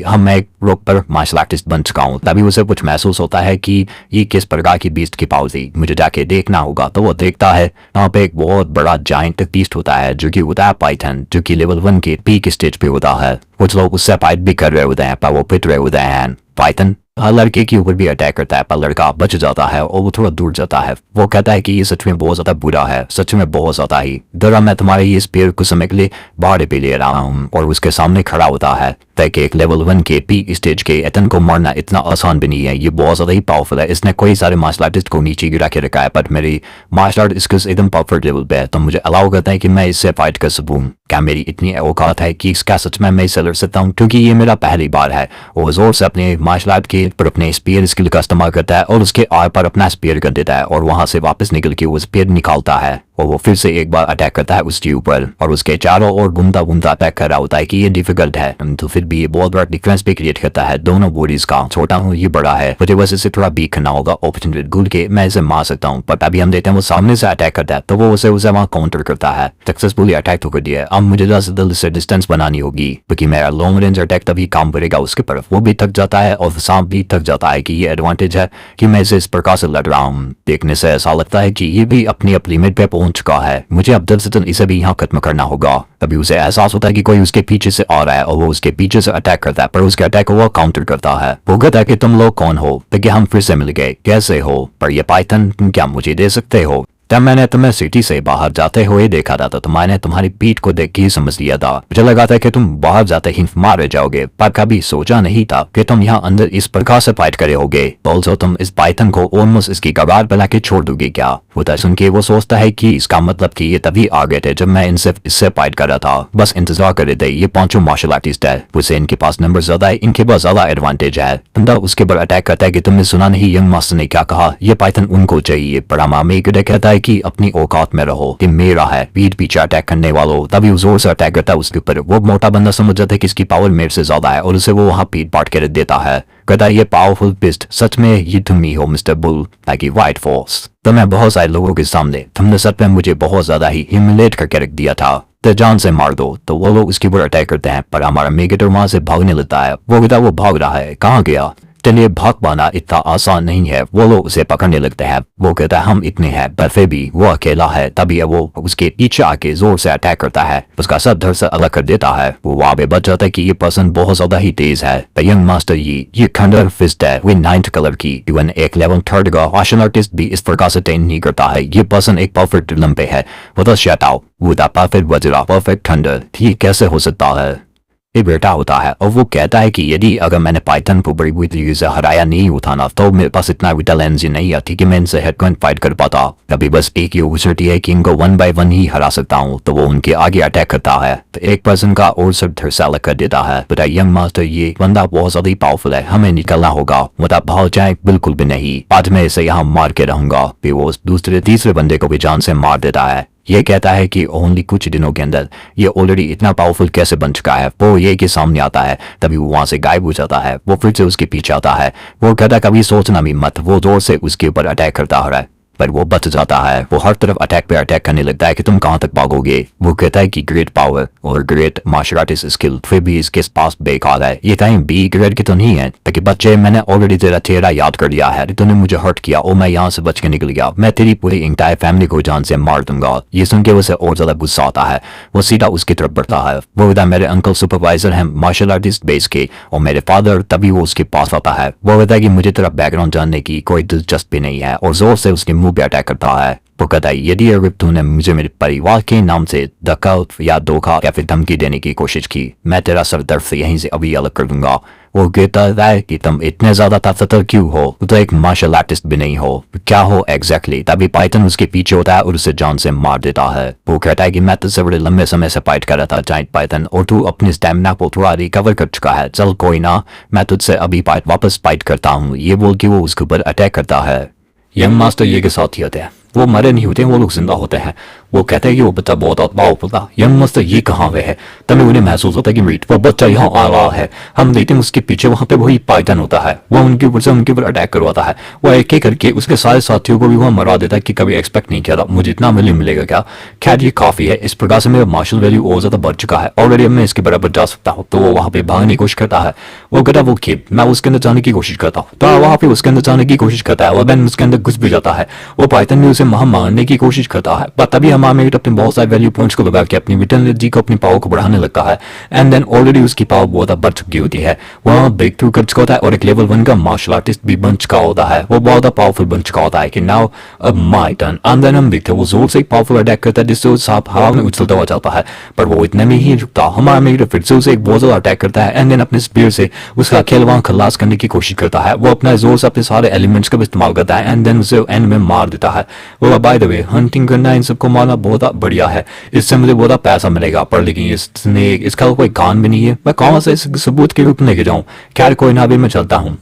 हम एक रोक पर मार्शल आर्टिस्ट बन चुका हूँ। तभी उसे कुछ महसूस होता है कि ये किस प्रकार की बीस्ट की पावर थी, मुझे जाके देखना होगा। तो वो देखता है यहाँ पे एक बहुत बड़ा जाइंट बीस्ट होता है जो कि होता है पाइथन, जो कि लेवल 1 के पीक स्टेज पे होता है। कुछ लोग उससे फाइट भी कर रहे होते हैं, पर वो पिट रहे होते हैं। पाइथन लड़के के ऊपर भी अटैक करता है, पर लड़का बच जाता है और वो थोड़ा दूर जाता है। वो कहता है कि ये सच में बहुत ज्यादा बुरा है, सच में बहुत ज्यादा ही। दरा मैं तुम्हारे ये स्पीयर कुछ समय के लिए बाहर पे ले रहा हूँ, और उसके सामने खड़ा होता है। लगता है कि एक लेवल 1 के पीक स्टेज के एतन को मारना इतना आसान भी नहीं है। ये बहुत ज़्यादा ही पावरफुल है। इसने कोई सारे मार्शल आर्टिस्ट को नीचे गिरा के रखा है, पर मेरी मार्शल आर्ट स्किल्स एकदम परफेक्ट लेवल पे है, तो मुझे अलाउ करता है कि मैं इससे फाइट कर सकूँ। क्या मेरी इतनी औकात है कि इसका सच में मैं इसे लड़ सकता हूँ? क्योंकि ये मेरा पहली बार है। वो जोर से अपने मार्शल आर्ट के पर अपने स्पीयर स्किल का इस्तेमाल करता है और उसके आर पर अपना स्पीयर कर देता है और वहां से वापस निकल के वो स्पीयर निकालता है और वो फिर से एक बार अटैक करता है उसके ऊपर और उसके चारों ओर घूमता घूमता अटैक कर रहा होता है कि ये डिफिकल्ट है, तो फिर भी ये बहुत बड़ा डिफरेंस भी क्रिएट करता है दोनों बॉडीज का। छोटा हूँ, ये बड़ा है, मुझे बस इसे थोड़ा बीक करना होगा। अपॉर्चुनिटी ढूंढ के मैं इसे मार सकता हूँ, पर अभी हम देखते हैं वो सामने से अटैक करता है तो वो उसे वहां काउंटर करता है। सक्सेसफुली अटैक तो कर दिया। अब मुझे दरअसल से डिस्टेंस बनानी होगी क्योंकि मेरा लॉन्ग रेंज अटैक तभी काम करेगा उसके पर। वो भी थक जाता है और सांप भी थक जाता है कि ये एडवांटेज है कि मैं इसे इस प्रकार से लड़ रहा हूँ। देखने से ऐसा लगता है कि ये भी अपनी लिमिट पे पहुंच चुका है, मुझे अब दरअसल इसे भी यहाँ खत्म करना होगा। तभी उसे एहसास होता है कि कोई उसके पीछे से आ रहा है और वो उसके पीछे से अटैक करता है, पर उसके अटैक को वो काउंटर करता है। वो कहता है कि तुम लोग कौन हो? तो हम फिर से मिल गए, कैसे हो? पर ये पाइथन तुम क्या मुझे दे सकते हो? तब मैंने तुम्हें सिटी से बाहर जाते हुए देखा था तो मैंने तुम्हारी पीठ को देख के ही समझ लिया था। मुझे लगा था कि तुम बाहर जाते ही मारे जाओगे, पर कभी सोचा नहीं था कि तुम यहाँ अंदर इस प्रकार से फाइट करे होगे। बोलो तुम इस पाइथन को ऑलमोस्ट इसकी कगार बना के छोड़ दोगे क्या? होता सुन के वो सोचता है कि इसका मतलब कि ये तभी आ गए थे जब मैं इनसे इससे फाइट कर रहा था। बस इंतजार कर रहे थे। ये पांचों मार्शल आर्टिस्ट है, उसे इनके पास नंबर ज्यादा है, इनके पास ज्यादा एडवांटेज है। बंदा उसके ऊपर अटैक करता है कि तुमने सुना नहीं यंग मास्टर ने क्या कहा? ये पाइथन उनको चाहिए। पर अमामी कहता है कि अपनी औकात में रहो, कि मेरा है, पीठ पीछे अटैक करने वालों। तभी जोर से अटैक करता है उसके ऊपर। वो मोटा बंदा समझ जाता है कि इसकी पावर मेरे से ज्यादा है और उसे वो वहां पीठ पाट के रख देता है। कहता है ये पावरफुल बिस्ट, सच में ये तुम ही हो मिस्टर बुल, ताकि व्हाइट फोर्स। तो मैं बहुत सारे लोगों के सामने तुमने सच में मुझे बहुत ज्यादा ही ह्यूमिलेट करके रख दिया था, तो जान से मार दो। तो वो लोग उसके ऊपर अटैक करते हैं, पर हमारा मेगेटर वहां से भागने लगता है। वो कहता वो भाग रहा है, कहाँ गया? चलिए भाग पाना इतना आसान नहीं है। वो लोग उसे पकड़ने लगते हैं। वो कहता है हम इतने हैं, पर फिर भी वो अकेला है। तभी वो उसके पीछे आके जोर से अटैक करता है, उसका सर धड़ से अलग कर देता है। वो वहां पे बच जाता है कि ये पर्सन बहुत ज्यादा ही तेज है। यंग मास्टर ये खंडर फिस्ट है, वो 9th कलर की। इवन एक लेवल 3 का मार्शल आर्टिस्ट भी इस प्रकार से ट्रेन नहीं करता है। ये पर्सन एक परफेक्ट लंबे है। वो तो शट आउट, वो the perfect Vajra, perfect thunder. ये कैसे हो सकता है? ये बेटा होता है और वो कहता है कि यदि अगर मैंने पाइथन को बड़ी बुरी तरीके से हराया नहीं उठाना तो मेरे पास इतना विटल एनर्जी नहीं आती कि मैं इनसे हेड फाइट कर पाता। तभी बस एक ही अपॉर्चुनिटी है कि इनको 1 by 1 ही हरा सकता हूँ। तो वो उनके आगे अटैक करता है तो एक पर्सन का और सब अलग कर देता है। बट यंग मास्टर ये बंदा बहुत ज्यादा पावरफुल है, हमें निकलना होगा। मतलब भाग जाए बिल्कुल भी नहीं, आज मैं इसे यहाँ मार के रहूंगा। फिर वो दूसरे तीसरे बंदे को भी जान से मार देता है। ये कहता है कि ओनली कुछ दिनों के अंदर ये ऑलरेडी इतना पावरफुल कैसे बन चुका है। वो ये के सामने आता है, तभी वो वहां से गायब हो जाता है। वो फिर से उसके पीछे आता है। वो कहता है कभी सोचना भी मत। वो जोर से उसके ऊपर अटैक करता है, पर वो बच जाता है। वो हर तरफ अटैक पे अटैक करने लगता है कि तुम कहां तक भागोगे। वो कहता है कि ग्रेट पावर और ग्रेट मार्शल आर्टिस्ट स्किल फिर भी इसके पास बेकार है। ये कहीं बी ग्रेड की तो नहीं है? ताकि बच्चे मैंने ऑलरेडी तेरा चेहरा याद कर लिया है, तूने मुझे हर्ट किया और मैं यहाँ से बच के निकल गया। मैं तेरी पूरी इंटायर फैमिली को जान से मार दूंगा। ये सुन के उसे और ज्यादा गुस्सा आता है। वो सीधा उसकी तरफ बढ़ता है। वो कहता मेरे अंकल सुपरवाइजर हैं मार्शल आर्टिस्ट बेस के और मेरे फादर। तभी वो उसके पास आता है। वो कहता है कि मुझे तेरा बैकग्राउंड जानने की कोई दिलचस्पी नहीं है और जोर से उसके मुंह पे अटैक करता है। वो कहता है यदि अगर तूने मुझे मेरे परिवार के नाम से धक्का या धोखा या फिर धमकी देने की कोशिश की, मैं तेरा सर दर्द से यहीं से अभी अलग कर दूंगा। वो कहता है कि तुम इतने ज्यादा ताकतवर क्यों हो? तो एक मार्शल आर्टिस्ट भी नहीं हो, क्या हो एग्जैक्टली? तभी पाइथन उसके पीछे होता है और उसे जान से मार देता है। वो कहता है कि मैं तुझसे बड़े लंबे समय से फाइट कर रहा था जाइंट पाइथन, और तू अपनी स्टैमिना को थोड़ा रिकवर कर चुका है। चल कोई ना, मैं तुझसे अभी वापस फाइट करता हूँ। ये बोल के वो उसके ऊपर अटैक करता है। यंग मास्टर ये के साथ ही होते हैं। वो मरे नहीं होते, वो लोग जिंदा होते हैं। वो कहते हैं कि वो बच्चा बहुत पावरफुल था। यंग मास्टर ये कहाँ हुए है? तभी उन्हें महसूस होता है कि मीट वो बच्चा यहाँ आ रहा है। हम देखते हैं उसके पीछे वहां पे वही पाइथन होता है। वो उनके ऊपर से उनके ऊपर अटैक करवाता है। वो एक एक करके उसके सारे साथियों को भी वहां मरा देता है कि कभी एक्सपेक्ट नहीं किया था मुझे इतना मिलेगा क्या। खैर ये काफी है। इस प्रकार से मेरा मार्शल वैल्यू और ज्यादा बढ़ चुका है। ऑलरेडी अब मैं इसके बराबर जा सकता हूँ। तो वो वहां पे भागने की कोशिश करता है। वो कहता वो खेप मैं उसके अंदर जाने की कोशिश करता हूँ। तो वहां पे उसके अंदर जाने की कोशिश करता है और देन उसके अंदर घुस भी जाता है। वो पाइथन भी उसे वहां मारने की कोशिश करता है, पर तभी हमामेट अपने बहुत सारे वैल्यू पॉइंट्स को लगा के अपनी विटर्निटी को अपनी पावर को बढ़ाने लगता है एंड देन ऑलरेडी उसकी पावर बहुत बढ़ चुकी होती है। वहाँ ब्रेक थ्रू कर चुका होता है और एक लेवल 1 का मार्शल आर्टिस्ट भी बन चुका होता है। वो बहुत पावरफुल बन चुका होता है कि नाउ अब माय टर्न। एंड देन हम देखते हैं वो जोर से एक पावरफुल अटैक करता है जिससे वो सांप हवा में उछलता हुआ चलता है, पर वो इतने में ही रुकता। हमामेट फिर से उसे एक बहुत ज्यादा अटैक करता है एंड देन अपने स्पीयर से उसका खेल वहां खलास करने की कोशिश करता है। वो अपना जोर से अपने सारे एलिमेंट्स का इस्तेमाल करता है एंड देन उसे एंड में मार देता है। वो बाय द वे हंटिंग करना इन सबको मारना बहुत बढ़िया है, इससे मुझे बहुत पैसा मिलेगा, पर लेकिन इसने इसका कोई कान भी नहीं है। मैं कौन सा इस सबूत के रूप में लेके जाऊं? खैर कोई ना, भी मैं चलता हूँ।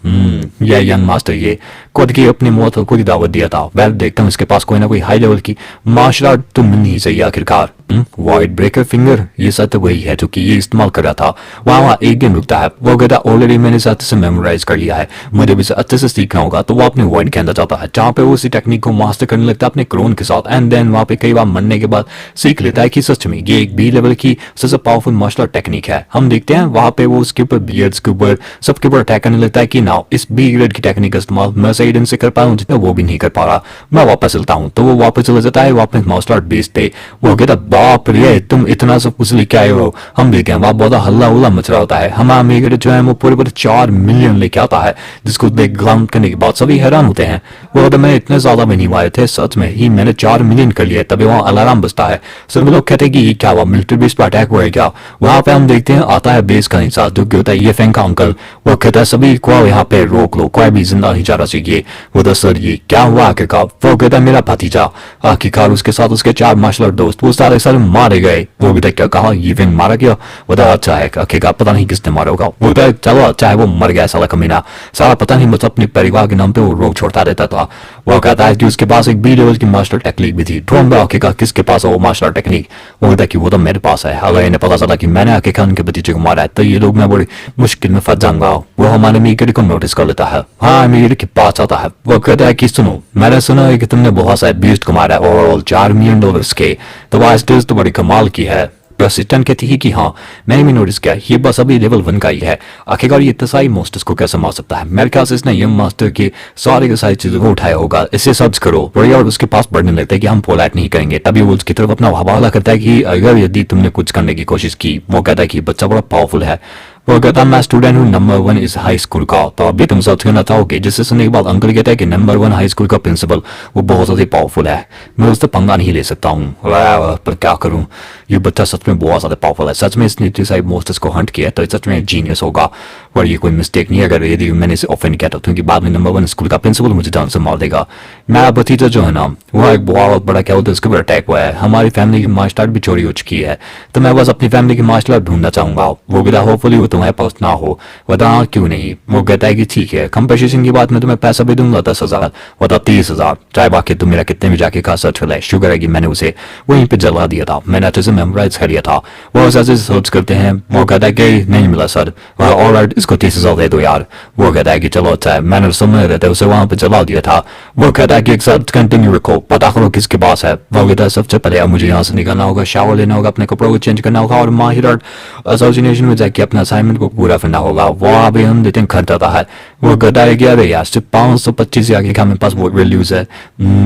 ये यंग मास्टर ये खुद की अपनी मौत को दावत दिया था। वेल देखता हूँ इसके पास कोई ना कोई हाई लेवल की मार्शल आर्ट तो मिलनी ही चाहिए आखिरकार। वाइड ब्रेकर फिंगर, ये सच तो वही है जो कि ये इस्तेमाल कर रहा था। वहाँ एक दिन रुकता है। वो कहता ऑलरेडी मैंने साथ से मेमोराइज कर लिया है, मुझे भी अच्छे से सीखना होगा। तो वो अपने वाइड के अंदर जाता है जहाँ पे वो उसी टेक्निक को मास्टर करने लगता है अपने क्लोन के साथ एंड देन वहाँ पे कई बार मरने के बाद सीख लेता है कि सच में ये एक बी लेवल की सबसे पावरफुल मार्शल आर्ट टेक्निक है। हम देखते हैं वहाँ पे वो उसके ऊपर बियर्ड्स के ऊपर सबके ऊपर अटैक करने लगता है कि नाउ इस बी ग्रेड की टेक्निक का इस्तेमाल मैं सही ढंग से कर पा रहा हूँ जितना वो भी नहीं कर पा रहा। मैं वापस चलता हूँ तो वो वापस चला जाता है वापस मार्शल आर्ट बेस पे। वो कहता बाप रे तुम इतना सब कुछ लेके आए हो। हम देखते हैं वहाँ बहुत हल्ला उल्ला मच रहा होता है। हमारा जो है वो पूरे 4 मिलियन लेके आता है जिसको देख ग्राउंड करने के बाद सभी हैरान होते हैं। वो तो मैं इतने ज्यादा में नहीं आए थे, सच में ही मैंने 4 मिलियन कर लिया। तभी वहाँ अलार्म बजता है। सब लोग कहते हैं कि ये क्या हुआ, मिलिट्री बेस पर अटैक हुआ है क्या? वहाँ पे हम देखते हैं आता है बेस का इंसान जो कि होता है ये फैंक का अंकल। वो कहता है सभी को यहाँ पे रोक लो, कोई भी जिंदा नहीं जा चाहिए। वो तो सर ये क्या हुआ आखिरकार? वो कहता है मेरा भतीजा, आखिरकार उसके साथ उसके 4 मार्शल आर्ट दोस्त वो सारे मारे गए। वो भी क्या कहा ये फैंक मारा गया? वो तो अच्छा है, आखिरकार पता नहीं किसने मारा होगा। वो तो चलो अच्छा है वो मर गया साला कमीना, सारा पता नहीं मतलब अपने परिवार के नाम पे वो रोक छोड़ता रहता था। वो कहता है कि उसके पास एक बी लेवल की मार्शल टेक्निक भी थी। ढूंढा आखिरकार किसके पास है वो मार्शल टेक्निक? वो कहता है कि वो तो मेरे पास है। अगर इन्हें पता चला कि मैंने आखिरकार उनके भतीजे को मारा है तो ये लोग मैं बड़ी मुश्किल में फंस जाऊंगा। वो हमारे मीडिया को नोटिस कर लेता है। हाँ मीडिया के पास आता है। वो कहता है कि सुनो मैंने सुना है कि तुमने बहुत सारे बीस्ट को मारा है ओवरऑल $4 मिलियन के, तो वाइस तो बड़ी कमाल की है। प्रेसिडेंट कहती है कि हाँ मैंने भी नोटिस किया ये बस अभी लेवल 1 का ही है। आखिरकार ये इतने सारी मास्टर्स को कैसे मार सकता है? मेरे ख्याल से इसने यंग मास्टर की सारी चीजों को उठाया होगा। इसे सर्च करो और उसके पास बढ़ने लगता है कि हम पोलाइट नहीं करेंगे। तभी वो उसकी तरफ अपना हवाला करता है कि अगर यदि तुमने कुछ करने की कोशिश की। वो कहता है कि बच्चा बड़ा पावरफुल है। वो कहता है मैं स्टूडेंट हूँ नंबर 1 इस हाई स्कूल का, तो अभी तुम सर्च करना चाहोगे। जिससे सुनने के बाद अंकल कहता है कि नंबर 1 हाई स्कूल का प्रिंसिपल वो बहुत ज्यादा पावरफुल है, मैं उससे पंगा नहीं ले सकता हूँ। पर क्या करूँ, ये बच्चा सच में बहुत ज्यादा पावरफुल है। सच में इसने इतनी सारी मोस्टर्स को हंट किया तो सच में जीनियस होगा। और ये कोई मिस्टेक नहीं है अगर यदि मैंने इसे ऑफेंड किया था, क्योंकि बाद में नंबर 1 स्कूल का प्रिंसिपल मुझे जान से मार देगा। मेरा भतीजा जो है ना वो एक बहुत बड़ा क्या होता है उसके ऊपर अटैक हुआ है। हमारी फैमिली की मार्शल आर्ट भी चोरी हो चुकी है, तो मैं बस अपनी फैमिली की मार्शल आर्ट ढूंढना चाहूंगा। वो कहता होपफुली वो तुम्हारे पास ना हो। बता क्यों नहीं? वो कहता है कि ठीक है कंपनसेशन की बात में तुम्हें पैसा भी दूंगा 10,000, बता 30,000, चाहे बाकी तुम मेरा कितने भी जाके खा सर्च है। शुगर है कि मैंने उसे वहीं पे जला दिया था, मैंने अच्छे से मेमोराइज कर लिया था। वो ऐसे सर्च करते हैं। वो कहता है कि नहीं मिला सर। ऑलराइट इसको 30,000 दे दो यार। वो कहता है कि चलो अच्छा है, मैंने समय रहते उसे वहां पे जला दिया था। वो कहता है कि एक साथ कंटिन्यू रखो, पता करो किसके पास है। वो कहता है सबसे पहले अब मुझे यहाँ से निकलना होगा, शावर लेना होगा, अपने कपड़ों को चेंज करना होगा और माहिर आर्ट एसोसिएशन में जाके अपना असाइनमेंट को पूरा करना होगा। वो अभी हम देते हैं खर्च आता है। वो कहता है कि अरे यार सिर्फ 525 आगे का मेरे पास वो वैल्यूज है।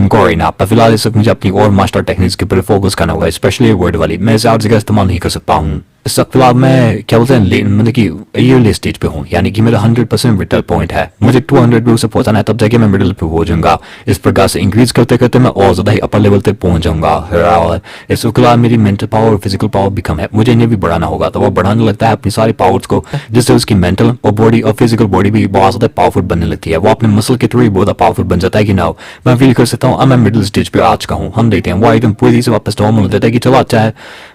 कोई ना, पर फिलहाल इस वक्त मुझे अपनी और मास्टर टेक्निक्स के ऊपर फोकस करना होगा, स्पेशली वर्ड वाली। मैं इसे और जगह इस्तेमाल नहीं कर सकता हूँ। इस वक्त फिलहाल मैं क्या बोलते हैं मतलब कि ईयरली स्टेज पे हूँ, यानी कि मेरा 100% विटल पॉइंट है। मुझे 200 भी उसे पहुंचाना है, तब जाके मैं मिडिल पे हो जाऊंगा। इस प्रकार से इंक्रीज करते करते मैं और ज्यादा ही अपर लेवल तक पहुंच जाऊंगा। इस वक्त फिलहाल मेरी मेंटल पावर और फिजिकल पावर भी कम है, मुझे इन्हें भी बढ़ाना होगा। तो वो बढ़ाने लगता है अपनी सारी पावर्स को, जिससे उसकी मेंटल और बॉडी और फिजिकल बॉडी भी बहुत ज्यादा पावरफुल बनने लगती है। वो अपने मसल के थ्रू बहुत पावरफुल बन जाता है कि नाउ मैं फील कर सकता हूँ अब मैं मिडिल स्टेज पे आ चुका हूँ। हम देखते हैं वो एकदम पूरी से वापस नॉर्मल हो जाता है कि चलो अच्छा है,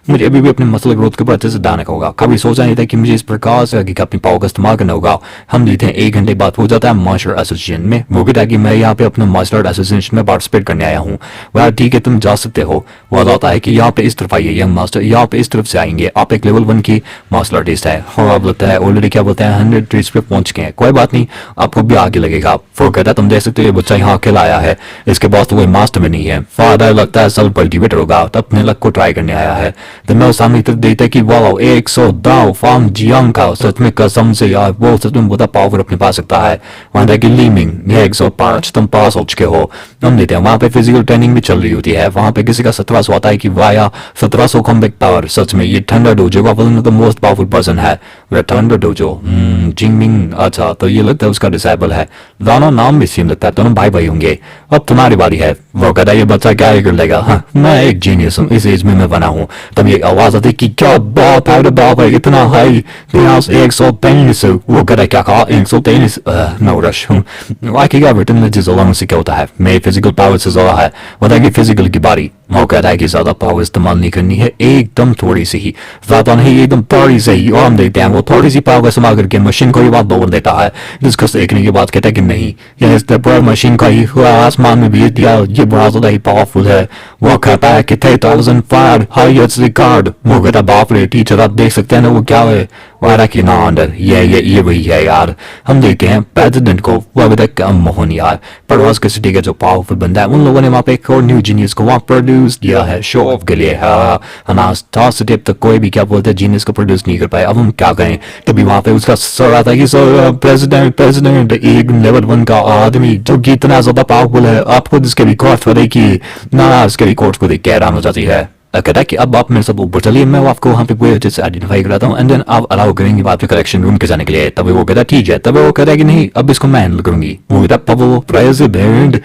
मुझे अभी भी अपने मसल ग्रोथ के ऊपर अच्छे से ध्यान रखना होगा। कभी सोचा नहीं था कि मुझे इस प्रकार से अपनी पावर का इस्तेमाल करना होगा। हम देखते हैं 1 घंटे बाद हो जाता है मार्शल एसोसिएशन में। वो कहता है कि मैं यहाँ पे अपने मार्शल एसोसिएशन में पार्टिसिपेट करने आया हूँ। वह ठीक है तुम जा सकते हो। वो बताता है कि यहाँ पे इस तरफ आइए यंग मास्टर, यहाँ पे इस तरफ से आएंगे, आप एक लेवल 1 की मार्शल आर्टिस्ट है। और आप लगता है ऑलरेडी क्या बोलते हैं 100 ट्रीज पे पहुंच गए हैं, कोई बात नहीं आपको भी आगे लगेगा। वो कहता है तुम देख सकते हो ये बच्चा यहाँ अकेला आया है, इसके पास तो कोई मास्टर में नहीं है। फादर लगता है सेल्फ कल्टिवेटर होगा, तो अपने लक को ट्राई करने आया है। तो मैं सामने तरफ देखता है कि वाह follow 110 from Jiangka, सच में कसम से यार वो सच में बहुत पावर अपने पास सकता है। वहाँ देखिए लीमिंग, ये 105 तुम पास हो चुके हो। हम देते हैं वहाँ पे फिजिकल ट्रेनिंग भी चल रही होती है। वहाँ पे किसी का 1700 आता है कि वाया 1700 कॉम्बैट पावर। सच में ये थंडर डोजो का one of the most powerful person है। वे थंडर डोजो जिंगमिंग, अच्छा तो ये लगता है उसका डिसेबल है। दोनों नाम भी सेम लगता है, दोनों भाई भाई होंगे। अब तुम्हारी बारी है। वो कहता है ये बच्चा क्या कर लेगा, हाँ मैं एक जीनियस हूँ, इस एज में मैं बना हूँ। तब ये आवाज आती कि क्या बात है बाप है इतना हाई 123। वो कहता है क्या कहा 123, नो रश हूँ। बाकी का रिटर्न में जिस से क्या होता है मेरी फिजिकल पावर से ज्यादा है। बताएगी फिजिकल की बारी। वो कहता है कि ज्यादा पावर इस्तेमाल नहीं करनी है, एकदम थोड़ी सी ही, ज्यादा नहीं एकदम थोड़ी सी ही। और हम देखते हैं वो थोड़ी सी पावर इस्तेमाल करके मशीन को ये बात बोल देता है, जिसको देखने के बाद कहता है कि नहीं ये इस मशीन का ही हुआ आसमान में भेज दिया, ये बड़ा ज्यादा ही पावरफुल है। वो कहता है कि 3005 हाईएस्ट रिकॉर्ड। वो कहता बाप रे टीचर आप देख सकते हैं ना वो क्या है। वारा की ना अंडर ये वही है यार। हम देखते हैं प्रेसिडेंट को, वो अभी तक कम मोहन यार परवाज के सिटी का जो पावरफुल बंदा है, उन लोगों ने वहाँ पे एक और न्यू जीनियस को वहाँ प्रोड्यूस किया है शो ऑफ के लिए। हाँ तक कोई भी क्या बोलते हैं जीनियस को प्रोड्यूस नहीं कर पाए। अब हम क्या करें, तभी वहाँ पे उसका सर आता है कि सर प्रेसिडेंट एक लेवल 1 का आदमी जो कि इतना ज्यादा पावरफुल है, आप खुद इसके रिकॉर्ड को देखिए ना, इसके रिकॉर्ड को देख के हैरान हो जाती है। कहता है कि अब आप मेरे सब ऊपर चलिए, मैं आपको वहाँ पे पूरे अच्छे से आइडेंटिफाई कराता हूँ एंड देन आप अलाउ करेंगे वहाँ पे कलेक्शन रूम के जाने के लिए। तभी वो कहता है ठीक है। तभी वो कहता है कि नहीं अब इसको मैं हैंडल करूंगी। वो कहता वो प्रेसिडेंट,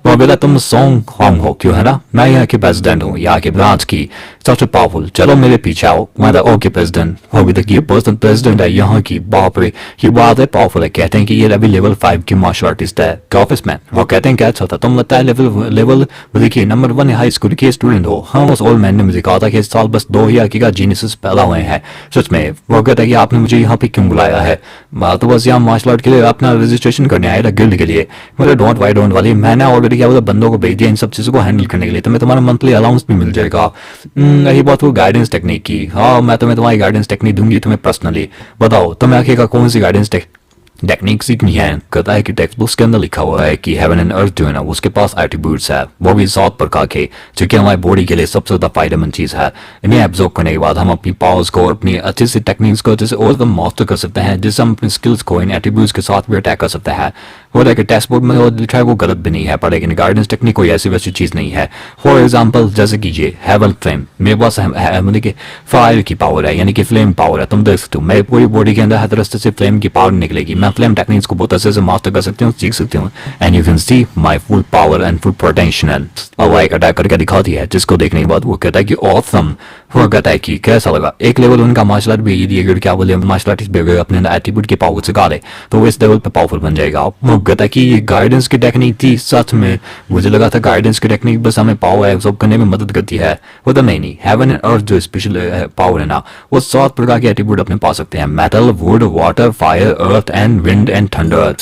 वो कहता तुम सॉन्ग होंग हो क्यों है ना, मैं यहाँ के प्रेसिडेंट हूँ, यहाँ के ब्रांच की सबसे पावरफुल, चलो मेरे पीछे आओ। मैं ओके प्रेसिडेंट, अभी तक ये पर्सन प्रेसिडेंट है यहाँ की, बाप रे ये बात है पावरफुल है। कहते हैं कि ये अभी लेवल 5 की मार्शल आर्टिस्ट है ऑफिस में। वो कहते हैं क्या अच्छा था तुम लगता है लेवल देखिए नंबर 1 हाई स्कूल के स्टूडेंट हो। हाँ उस ओल्ड मैन ने मुझे कहा था कि इस साल बस 2000 की का जीनियस पैदा हुए हैं सच में। वो कहता है कि आपने मुझे यहाँ पे क्यों बुलाया है, तो बस यहाँ मार्शल आर्ट के लिए अपना रजिस्ट्रेशन करने आया था गिल्ड के लिए। मेरे डोंट वाली मैंने ऑलरेडी क्या बोला बंदों को भेज दिया इन सब चीजों को हैंडल करने के लिए, तुम्हें तुम्हारा मंथली अलाउंस भी मिल जाएगा। यही बात वो गाइडेंस टेक्निक की, हाँ मैं तुम्हें तुम्हारी गाइडेंस टेक्निक दूंगी तुम्हें पर्सनली। बताओ तुम्हें आखिर कौन सी गाइडेंस टेक्निक सीखनी है। कहता है कि टेक्स्ट बुक्स के अंदर लिखा हुआ है कि हेवन एंड अर्थ जो है ना उसके पास एट्रीब्यूट्स है, वो भी 7 प्रकार के, जो कि हमारी बॉडी के लिए सबसे ज्यादा फायदेमंद चीज है। इन्हें एब्जॉर्ब करने के बाद हम अपनी पावर्स को और अपनी अच्छे से टेक्निक्स को जैसे और मास्टर कर सकते हैं, जिससे हम अपनी स्किल्स को इन एट्रीब्यूट्स के साथ भी अटैक कर सकते हैं। वो देखिए टेक्स्ट बुक में लिखा है वो गलत भी नहीं है, पर लेकिन गाइडेंस टेक्निक कोई ऐसी वैसी चीज नहीं है। फॉर एग्जाम्पल जैसे कीजिए हेवन फ्लेम, मेरे पास मतलब कि फायर की पावर है, यानी कि फ्लेम पावर है। तुम देख सकते हो मेरी पूरी बॉडी के अंदर हर तरह से फ्लेम की पावर निकलेगी। मैं फ्लेम टेक्निक्स को बहुत अच्छे से मास्टर कर सकते हूँ, सीख सकते हूँ and you can see my full power and full potential. और एक अटैक करके दिखाती है, जिसको देखने के बाद वो कहता है कि ऑसम। वो कहता है कि कैसा लगा। एक लेवल उनका मार्शल आर्ट भेज दिया, क्या बोले मार्शल आर्टिस्ट भेज अपने एट्रीब्यूट के पावर सिखा दे तो इस लेवल पे पावरफुल बन जाएगा। वो कहता है कि ये गाइडेंस की टेक्निक थी, सच में मुझे लगा था गाइडेंस की टेक्निक बस हमें पावर एब्सॉर्ब करने में मदद करती है। वो तो नहीं, हेवन एंड अर्थ जो स्पेशल पावर है ना वो 7 प्रकार के एट्रीब्यूट अपने पा सकते हैं, metal, would, water, fire, earth and wind and thunder.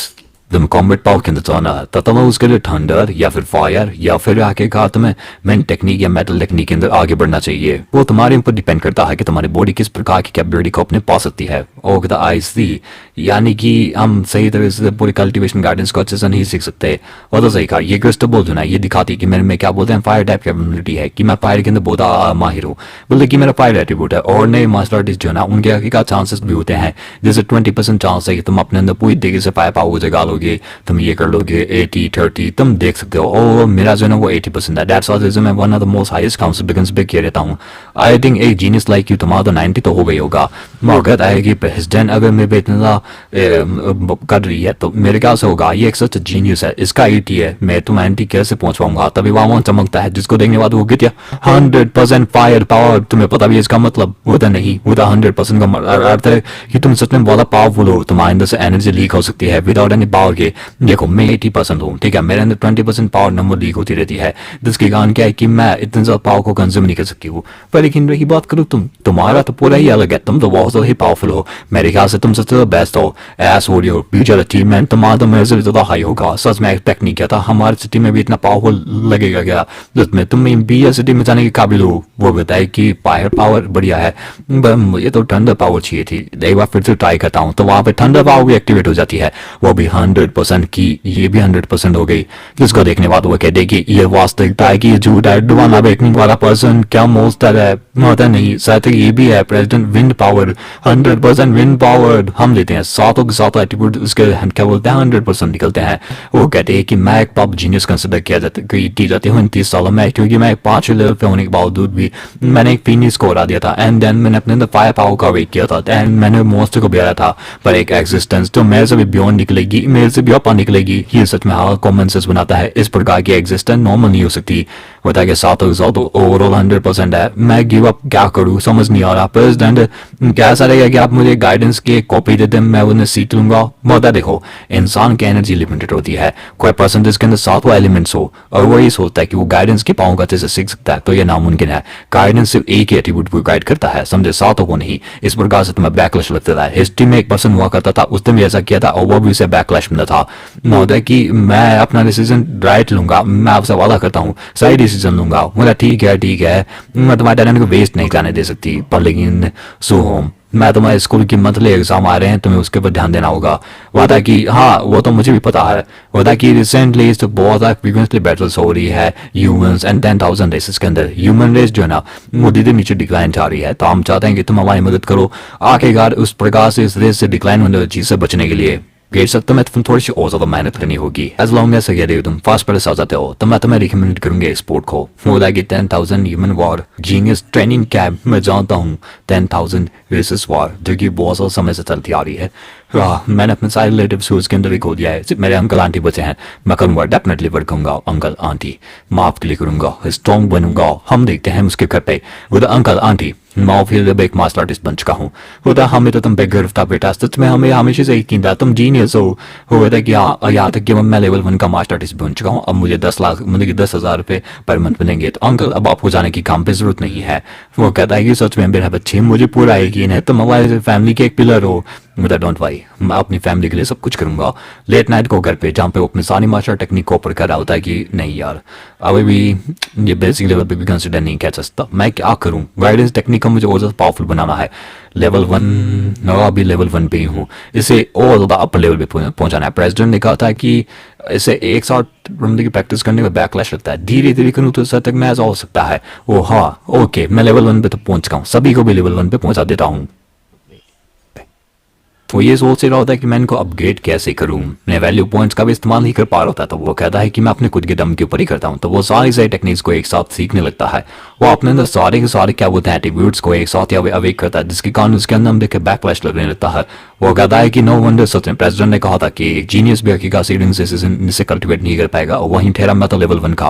तुम कॉम्बैट पावर के अंदर जाना है तो तुम्हें उसके लिए थंडर या फिर फायर या फिर आगे कहा तुम्हें मेन टेक्निक या मेटल टेक्निक के अंदर आगे बढ़ना चाहिए। वो तुम्हारे ऊपर डिपेंड करता है कि तुम्हारी बॉडी किस प्रकार की कैपेबिलिटी को अपने पा सकती है। और आई सी, यानी कि हम सही तरह से पूरी कल्टीवेशन गाइडेंस को अच्छे से नहीं सीख सकते। और तो सही कहा, ये क्रिस्टल बोल जो ना ये दिखाती है कि मेरे में क्या बोलते हैं फायर टाइप कैपेबिलिटी है, कि मैं फायर के अंदर बहुत माहिर हूँ, बोलते कि मेरा फायर एट्रीब्यूट है। और नए मार्शल आर्टिस्ट जो है ना उनके आगे का चांसेस भी होते हैं, जैसे 20% चांस है कि तुम अपने अंदर पूरी तरीके से फायर पावर जगा लोगे, तुम ये कर लोगे 80-30, तुम देख सकते हो। और मेरा जो है ना वो 80% है। दैट्स व्हाई मैं one of the most highest council begins पे किया रहता हूँ। आई थिंक एक जीनियस लाइक यू तुम्हारा तो 90 तो हो गई होगा। मगर है कि प्रेसिडेंट अगर मेरे पे इतना कर रही है तो मेरे ख्याल से होगा ये एक सच जीनियस है। इसका 80 है, मैं तो 90 कैसे पहुंच पाऊंगा। तभी वहां चमकता है, जिसको देखने के बाद वो गया 100% फायर पावर। तुम्हें पता भी इसका मतलब होता नहीं, होता 100% का अर्थ है कि तुम सच में बहुत पावरफुल हो, तुम्हारे अंदर से एनर्जी लीक हो सकती है विदाउट एनी पावर के। देखो मैं 80% हूँ, ठीक है, मेरे अंदर 20% पावर नंबर लीक होती रहती है, जिसके कारण क्या है कि मैं इतने ज्यादा पावर को कंज्यूम नहीं कर सकती हूँ। पर लेकिन रही बात करूँ तुम्हारा तो पूरा ही अलग है, तुम तो बहुत ज़्यादा ही पावरफुल हो, मेरे ख्याल से तुम सबसे ज़्यादा बेस्ट हो। एस ओडियो फ्यूचर अचीवमेंट तुम्हारा तो मेरे से ज़्यादा हाई होगा। सच में एक्सपेक्ट नहीं किया था हमारे सिटी में भी इतना पावरफुल लगेगा क्या, जिसमें तुम भी सिटी में जाने के काबिल हो। वो बताए कि फायर पावर बढ़िया है, पर मुझे तो थंडर पावर चाहिए थी। एक बार फिर से ट्राई करता हूँ तो वहाँ पे थंडर पावर भी एक्टिवेट हो जाती है, वो भी 100% की, ये भी 100% हो गई। जिसको देखने बाद वो कहते कि ये वास्तविकता है कि ये झूठ है, डुबाना बेचने वाला पर्सन क्या मोस्टर है, होता नहीं साथ ये भी है president wind power, 100% wind power. हम लेते हैं सातों के सातों एट्रीब्यूट उसके क्या बोलते हैं 100% निकलते हैं। वो कहते हैं कि मैं एक टॉप जीनियस कंसिडर किया जाता की जाती हूँ 29 सालों में, क्योंकि मैं 5 लेवल पे होने के बावजूद भी मैंने एक फिनिश स्कोर आ दिया था, एंड देन मैंने अपने अंदर फायर पावर का वेट किया था, एंड मैंने मोस्ट को बिहारा था। पर एक एग्जिस्टेंस जो मेरे से भी बियॉन्ड निकलेगी, मेरे से भी ऊपर निकलेगी, ये सच में हाँ कॉमन सेंस बनाता है। इस प्रकार की एग्जिस्टेंस नॉर्मल नहीं हो सकती। बता के साथ ओवरऑल 100% है। मैं गिव अप क्या करूँ समझ नहीं आ रहा। प्रेसिडेंट कैसा रहेगा कि आप मुझे गाइडेंस की कॉपी देते, मैं उन्हें सीख लूंगा। बता देखो इंसान की एनर्जी लिमिटेड होती है, कोई पर्सन जिसके अंदर सातों एलिमेंट्स हो और वो ये सोचता है कि वो गाइडेंस की पाऊंगा जैसे सीख सकता है, तो ये नामुमकिन है। गाइडेंस सिर्फ एक ही एट्रीब्यूट को गाइड करता है, समझे, सातों को नहीं। इस प्रकार से तुम्हें बैकलैश लगता है। हिस्ट्री में एक पर्सन हुआ करता था, उसने भी ऐसा किया था और वो भी उसे बैकलैश मिला था। होता कि मैं अपना डिसीजन राइट लूंगा, मैं आपसे वादा करता हूँ सही डिसीजन लूंगा। बोला ठीक है मैं तुम्हारे टैलेंट को वेस्ट नहीं जाने दे सकती, पर लेकिन सो होम मैं तुम्हारे स्कूल की मंथली एग्जाम आ रहे हैं, तुम्हें उसके ऊपर ध्यान देना होगा। वादा कि हाँ वो तो मुझे भी पता है। वादा कि रिसेंटली इस बहुत फ्रीक्वेंटली बैटल्स हो रही है ह्यूमंस एंड 10,000 रेसेस के अंदर। ह्यूमन रेस जो है ना वो धीरे नीचे डिक्लाइन जा रही है, तो हम चाहते हैं कि तुम हमारी मदद करो आखिरकार उस प्रकार से इस रेस से डिक्लाइन होने वाली चीज से बचने के लिए। गेट सकता मैं तुम थोड़ी सी और ज्यादा मेहनत करनी होगी। एज लॉन्ग एज अगर तुम फास्ट प्लेस आ जाते हो तो मैं तुम्हें रिकमेंड करूंगा स्पोर्ट को। वो like 10,000 human war genius training camp में जानता हूँ 10,000 रेसिस वॉर, जो कि बहुत ज्यादा समय से चलती आ रही है। मैंने अपने सारे रिलेटिव्स उसके अंदर भी खो दिया है, सिर्फ मेरे अंकल आंटी बचे हैं। मैं करूंगा डेफिनेटली वर्क करूंगा अंकल आंटी, माफ के लिए करूंगा, स्ट्रॉन्ग बनूंगा। हम देखते हैं उसके घर पे वो अंकल आंटी मैं फिर अब एक मार्शल आर्टिस्ट बन चुका हूँ। होता हमें तो तुम पे गर्व था बेटा, सच में हमें हमेशा से यकीन था तुम जीनियस हो। था कि हाँ यहाँ तक कि मैं लेवल 1 का मार्शल आर्टिस्ट बन चुका हूँ। अब मुझे 10 लाख मतलब 10,000 रुपये पर मंथ मिलेंगे, तो अंकल अब आपको जाने की काम पे जरूरत नहीं है। वो कहता है कि सच में मेरा बच्चे मुझे पूरा यकीन है तुम हमारे फैमिली के एक पिलर हो। मतलब डोंट वरी, मैं अपनी फैमिली के लिए सब कुछ करूंगा। लेट नाइट को घर पे जहाँ पे वो अपनी सारी मार्शल टेक्निक को ऊपर कर रहा होता है कि नहीं यार अभी भी ये बेसिक लेवल पे भी कंसिडर नहीं कर सकता, मैं क्या करूँ। गाइडेंस टेक्निक को मुझे और ज़्यादा पावरफुल बनाना है। लेवल 1 अभी लेवल 1 पे ही हूँ, इसे और ज़्यादा अपर लेवल पे पहुंचाना है। प्रेसिडेंट ने कहा था कि इसे एक साथ मतलब की प्रैक्टिस करने में बैकलैश लगता है, धीरे धीरे करूँ तो सर तक मैं ऐसा हो सकता है। ओ हाँ ओके, मैं लेवल 1 पे तो पहुंच चुका हूँ, सभी को भी लेवल 1 पे पहुंचा देता हूँ। वो ये सोच ही रहा होता है कि मैं इनको अपग्रेड कैसे करूं, मैं वैल्यू पॉइंट्स का भी इस्तेमाल नहीं कर पा रहा होता। तो वो कहता है कि मैं अपने खुद के दम के ऊपर ही करता हूं। तो वो सारी टेक्निक्स को एक साथ सीखने लगता है। वो अपने अंदर सारे के सारे क्या बोलते हैं एट्रीब्यूट्स को एक साथ अवेक करता है, जिसके कारण उसके अंदर हम देखे बैकलैश लगने लगता है। वो कहता है कि नो वंडर सच में प्रेसिडेंट ने कहा था कि एक जीनियस भी हकीका से कल्टिवेट नहीं कर पाएगा। वहीं ठहरा मैं तो लेवल 1 का,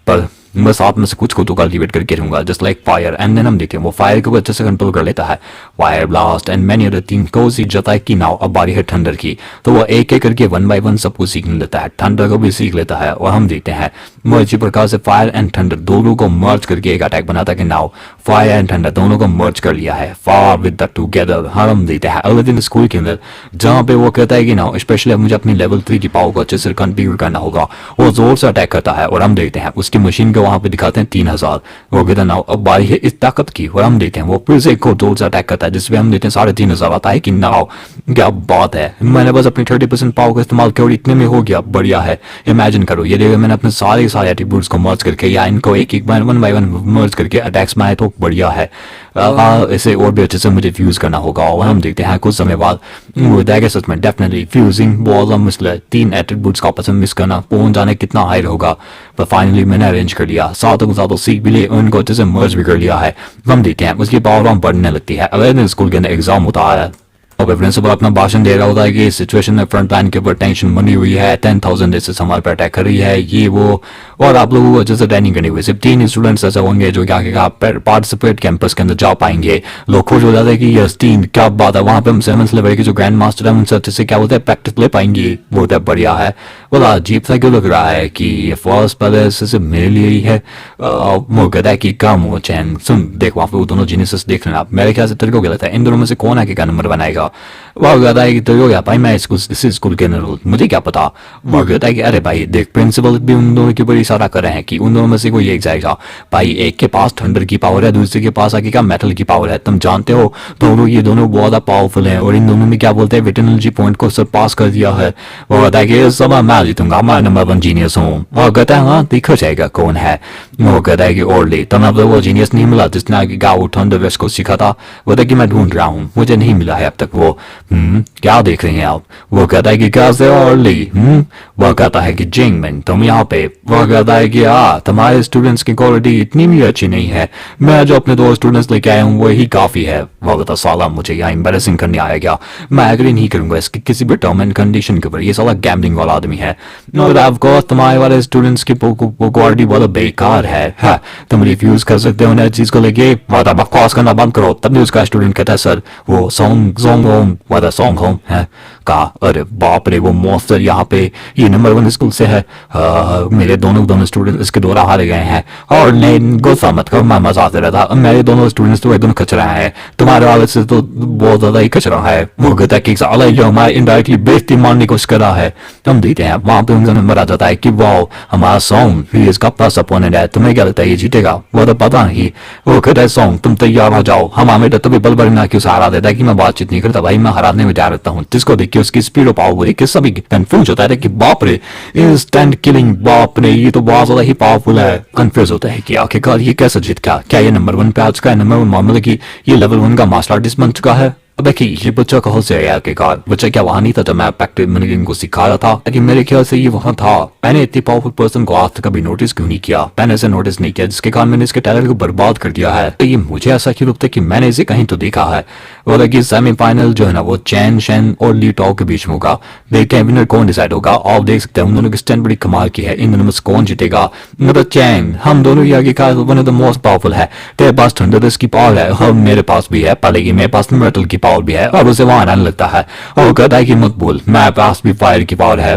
पर मैं साथ में से कुछ को तो कल्टिवेट करके रहूंगा just like fire. And then हम देखते हैं वो फायर को अच्छे से कंट्रोल कर लेता है। Fire blast and many other thing को सी जाता है कि नाउ अब बारी है थंडर की, तो वो एक एक करके 1 by 1 सबको सीखने लेता है, थंडर को भी सीख लेता है। और हम देखते हैं वो अच्छी प्रकार से फायर एंड थंडर दोनों को मर्ज करके एक अटैक बनाता है कि नाउ फायर एंड थंडर दोनों को मर्ज कर लिया है, फायर विद द टुगेदर। हम देखते हैं अगले दिन स्कूल के अंदर जहाँ पे वो कहता है कि नाउ स्पेशली अब मुझे अपनी लेवल 3 की पावर को अच्छे से कॉन्फ़िगर करना होगा। वो जोर से अटैक करता है और हम देखते हैं उसकी मशीन को वहां पे दिखाते हैं 3,000। वो कहता है नाउ अब बारी है इस ताकत की, और हम देखते हैं वो फिर से एक और जोर से अटैक करता है जिसमें हम देखते हैं 3,500 आता है कि नाउ क्या बात है, मैंने बस अपनी 30% पावर का इस्तेमाल किया और इतने में हो गया, बढ़िया है। इमेजिन करो ये देखो मैंने अपने सारे एट्रीब्यूट्स को मर्ज करके या इनको एक एक 1 by 1 मर्ज करके अटैक्स में आए, तो बढ़िया है। इसे और भी अच्छे से मुझे फ्यूज करना होगा। और हम देखते हैं कुछ समय बाद सच में डेफिनेटली फ्यूजिंग बहुत मुश्किल है, 3 एट्रीब्यूट्स का आपस में मिस करना पहुंच जाने कितना हायर होगा। पर फाइनली मैंने अरेंज कर लिया, सातों को सातों सीख भी लिए, उनको अच्छे से मर्ज भी कर लिया है। हम देखते हैं उसकी पावर बढ़ने लगती है। अगले दिन स्कूल के अंदर एग्जाम होता है और प्रिंसिपल अपना भाषण दे रहा होता है कि इस सिचुएशन में फ्रंट लाइन के ऊपर टेंशन बनी हुई है, 10,000 रेसेस हमारे पर अटैक कर रही है, ये वो। और आप लोगों को अच्छे से ट्रेनिंग करनी हुई। सिर्फ 3 स्टूडेंट्स ऐसे होंगे जो क्या कहेगा पार्टिसिपेट कैंपस के अंदर जा पाएंगे। लोग खुश हो जाते हैं कि यस 3 क्या बात है, वहां पे हम 7th लेवल के जो ग्रैंड मास्टर है उनसे अच्छे से क्या बोलते हैं प्रैक्टिस ले पाएंगे। बहुत है बढ़िया है। बोला अजीब सा क्यों लग रहा है कि ये फर्स्ट पहले से मेरे लिए ही है। वो कहता है कि काम हो चैन सुन देख वहां पे वो दोनों जीनियस देख लेना। मेरे ख्याल से तेरे को क्या लगता है इन दोनों में से कौन आगे का नंबर बनाएगा। वो कहता है कि तेरे को क्या भाई मैं इस स्कूल के अंदर मुझे क्या पता। वो कहता है कि अरे भाई देख प्रिंसिपल भी उन दोनों के ऊपर इशारा कर रहे हैं कि उन दोनों में से कोई एक जाएगा। भाई एक के पास थंडर की पावर है, दूसरे के पास आगे का मेटल की पावर है। तुम जानते हो दोनों ये दोनों बहुत ज्यादा पावरफुल हैं और इन दोनों ने क्या बोलते हैं विटर्नोलॉजी पॉइंट को सरपास कर दिया है। वो कहता है कि इस समय मैं जीतूंगा, मैं नंबर 1 जीनियस हूँ। और कहता है हाँ देखा जाएगा कौन है। वो कहता है कि ओरली तुम अब वो जीनियस नहीं मिला जिसने आगे का वो थंडर वेस्ट को सीखा था। वो कि मैं ढूंढ रहा हूँ, मुझे नहीं मिला है अब तक। वो क्या देख रहे हैं आप। वो कहता है कि कैसे ओरली। वो कहता है कि जिंगमिन तुम यहाँ पे। वो कहता है कि तुम्हारे स्टूडेंट्स की क्वालिटी इतनी भी अच्छी नहीं है, मैं जो अपने 2 स्टूडेंट्स लेके आया हूँ वही काफी है। वो कहता साला मुझे यहाँ एम्बेरसिंग करने आया क्या, मैं एग्री नहीं करूंगा इसकी किसी भी टर्म एंड कंडीशन के ऊपर। ये साला गैम्बलिंग वाला आदमी है। और ऑफ कोर्स तुम्हारे वाले स्टूडेंट्स की क्वालिटी बहुत बेकार है। तुम रिफ्यूज कर सकते हो उन्हें चीज को लेके। बकवास करना बंद करो। तब भी उसका स्टूडेंट कहता है सर वो सॉन्ग होम है। कहा अरे बाप रे वो मॉन्स्टर यहाँ पे ये नंबर 1 स्कूल से है। मेरे दोनों स्टूडेंट इसके द्वारा हारे गए हैं। और नहीं गुस्सा मत करो, मैं मजाक रहा था। मेरे दोनों स्टूडेंट्स तो एकदम कचरा है, तुम्हारे वाले से तो बहुत ज्यादा ही कचरा है। वो कहता है कि साला जो हमारे इनडायरेक्टली बेइज्जती मारने की कोशिश कर रहा है। हम देखते हैं वहां पे उनका नंबर आ जाता है कि वाओ हमारा सॉन्ग ही इसका फर्स्ट अपोनेंट है, तुम्हें क्या लगता है ये जीतेगा। वो तो पता नहीं। वो कहता है सॉन्ग तुम तैयार हो जाओ। हम हमें तो भी बल भरना क्यों सहारा देता है कि मैं बातचीत नहीं करता। भाई मैं हराने में जा रहता हूँ। जिसको देख के उसकी स्पीड ऑफ पावर देख के सभी कंफ्यूज होता है कि बाप रे इंस्टेंट किलिंग, बाप रे ये तो बहुत ज्यादा ही पावरफुल है। कंफ्यूज होता है कि आखिरकार ये कैसे जीत गया, क्या ये नंबर 1 पे आ चुका है, नंबर 1 मामले की ये लेवल 1 का मार्शल आर्टिस्ट बन चुका है। अब देखिए ये बच्चा कहाँ से आया आखिरकार। बच्चा क्या वहां नहीं था जब मैं प्रैक्टिस मैंने इनको सिखा रहा था, लेकिन मेरे ख्याल से ये वहां था। मैंने इतनी पावरफुल पर्सन को आज तक कभी नोटिस क्यों नहीं किया। मैंने इसे नोटिस नहीं किया जिसके कारण मैंने इसके टैलेंट को बर्बाद कर दिया है। तो ये मुझे ऐसा क्यों लगता है कि मैंने इसे कहीं तो देखा है। और अगर सेमीफाइनल जो है ना वो चैन शेन और ली टॉक के बीच में होगा। देखते हैं विनर कौन डिसाइड होगा। आप देख सकते हैं उन दोनों की स्टैंड बड़ी कमाल की है। इन दोनों में से कौन जीतेगा। मतलब चैन हम दोनों ही आगे का one of the most powerful है। तेरे पास थंडर की पावर है और मेरे पास भी है, पहले की मेरे पास मेटल की पावर भी है। अब उसे वहां आने लगता है और कहता है कि मत बोल मेरे पास भी फायर की पावर है।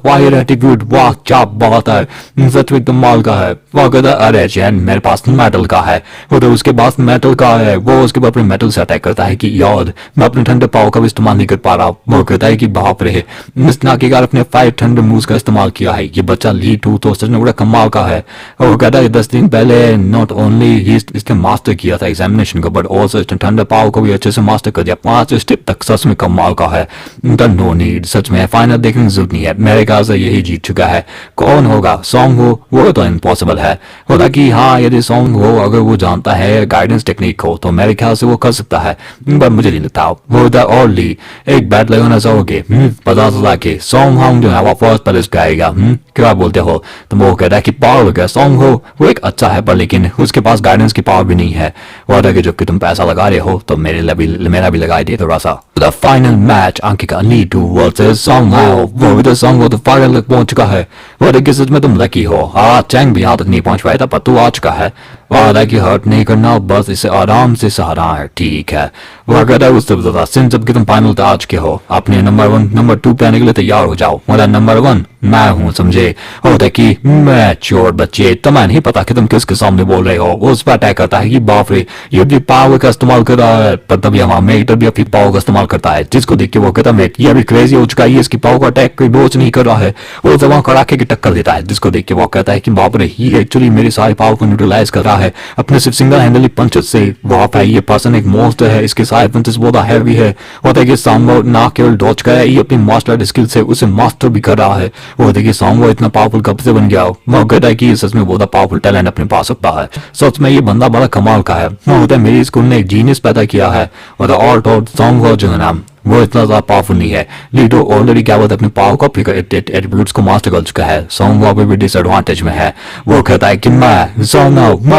फायर एटीट्यूड वाह क्या बात है, सच में कमाल का है। वो कहता है अरे चैन मेरे पास मेटल का है। वो तो उसके पास मेटल का है। वो उसके बाद अपने मेटल से अटैक करता है कि यार मैं अपने ठंडे पावर का भी इस्तेमाल नहीं कर पा रहा। वो कहता है कि बाप रे इसने आखिरकार अपने 5 ठंडे मूव्स का इस्तेमाल किया है। ये बच्चा ली 2 तो सच में बड़ा कमाल का है। और वो कहता है 10 दिन पहले नॉट ओनली इसने मास्टर किया था एग्जामिनेशन को बट ऑल्सो इसने ठंडे पावर को भी अच्छे से मास्टर कर दिया। 5 स्टेप तक सच में कमाल का है। नो नीड सच में फाइनल देखने की जरूरत नहीं है। मेरे ख्याल से यही जीत चुका है। कौन होगा सॉन्ग हो वो तो इम्पॉसिबल है। होता कि हाँ यदि सॉन्ग हो अगर वो जानता है गाइडेंस टेक्निक हो तो मेरे ख्याल से वो कर सकता है पर मुझे नहीं लगता। वो और ली एक बैट लगाना चाहोगे 50 लाख के सॉन्ग हम जो है वो फर्स्ट प्लेस पे आएगा। क्या बोलते हो। तो वो कहता है कि पावर वगैरह सॉन्ग हो वो एक अच्छा है पर लेकिन उसके पास गाइडेंस की पावर भी नहीं है। वो कि जबकि तुम पैसा लगा रहे हो तो मेरा भी लगाई दे थोड़ा सा। The final match आंकिका ली 2 वर्सेस सॉन्ग हो। वो भी तो सॉन्ग हो तो फाइनल तक पहुंच चुका है। वो देखिए सच में तुम लकी हो। चैंग भी यहाँ तक नहीं पहुंच पाया था पर तू आ चुका है। वादा की हर्ट नहीं करना बस इसे आराम से सहारा है ठीक है। वो कहता है उससे बता सिंस जबकि तुम फाइनल तक आ चुके हो अपने नंबर 1 नंबर 2 पे आने के लिए तैयार हो जाओ। मतलब नंबर 1 मैं हूँ समझे। होता कि मैं चोर बच्चे तुम्हें नहीं पता कि तुम किसके सामने बोल रहे हो। वो उस पर अटैक करता है कि बाप रे ये अपनी पावर का इस्तेमाल कर रहा है पर तभी हमारा मेटर भी अपनी पावर का इस्तेमाल करता है जिसको देख के वो कहता है ये अभी क्रेजी हो चुका है, इसकी पावर का अटैक कोई बोझ नहीं कर रहा है। वो जवान कड़ाके की टक्कर देता है जिसको देख के वो कहता है कि बाप रे ये एक्चुअली मेरी सारी पावर को न्यूट्रलाइज कर रहा है अपने सिर्फ सिंगल हैंडली पंचेस से। वहां पे ये पर्सन एक मॉन्स्टर है, इसके सारे पंचेस बहुत हैवी है। होता है कि सामने ना केवल डॉज का है ये अपनी मार्शल आर्ट स्किल से उसे मास्टर भी कर रहा है। वो देखिए सॉन्ग इतना पावरफुल कब से बन गया। वो कहता है कि ये सच में बहुत पावरफुल टैलेंट अपने पास सकता है। सच में ये बंदा बड़ा कमाल का है। वो होता है मेरी स्कूल ने एक जीनियस पैदा किया है और ऑल सॉन्ग जो है ना वो इतना ज्यादा पावरफुल नहीं है। लीडो ऑलरेडी क्या बोलते अपने पावर को एट्रीब्यूट्स को मास्टर कर चुका है। सॉन्ग अभी भी डिसएडवांटेज में है। वो कहता है कि मैं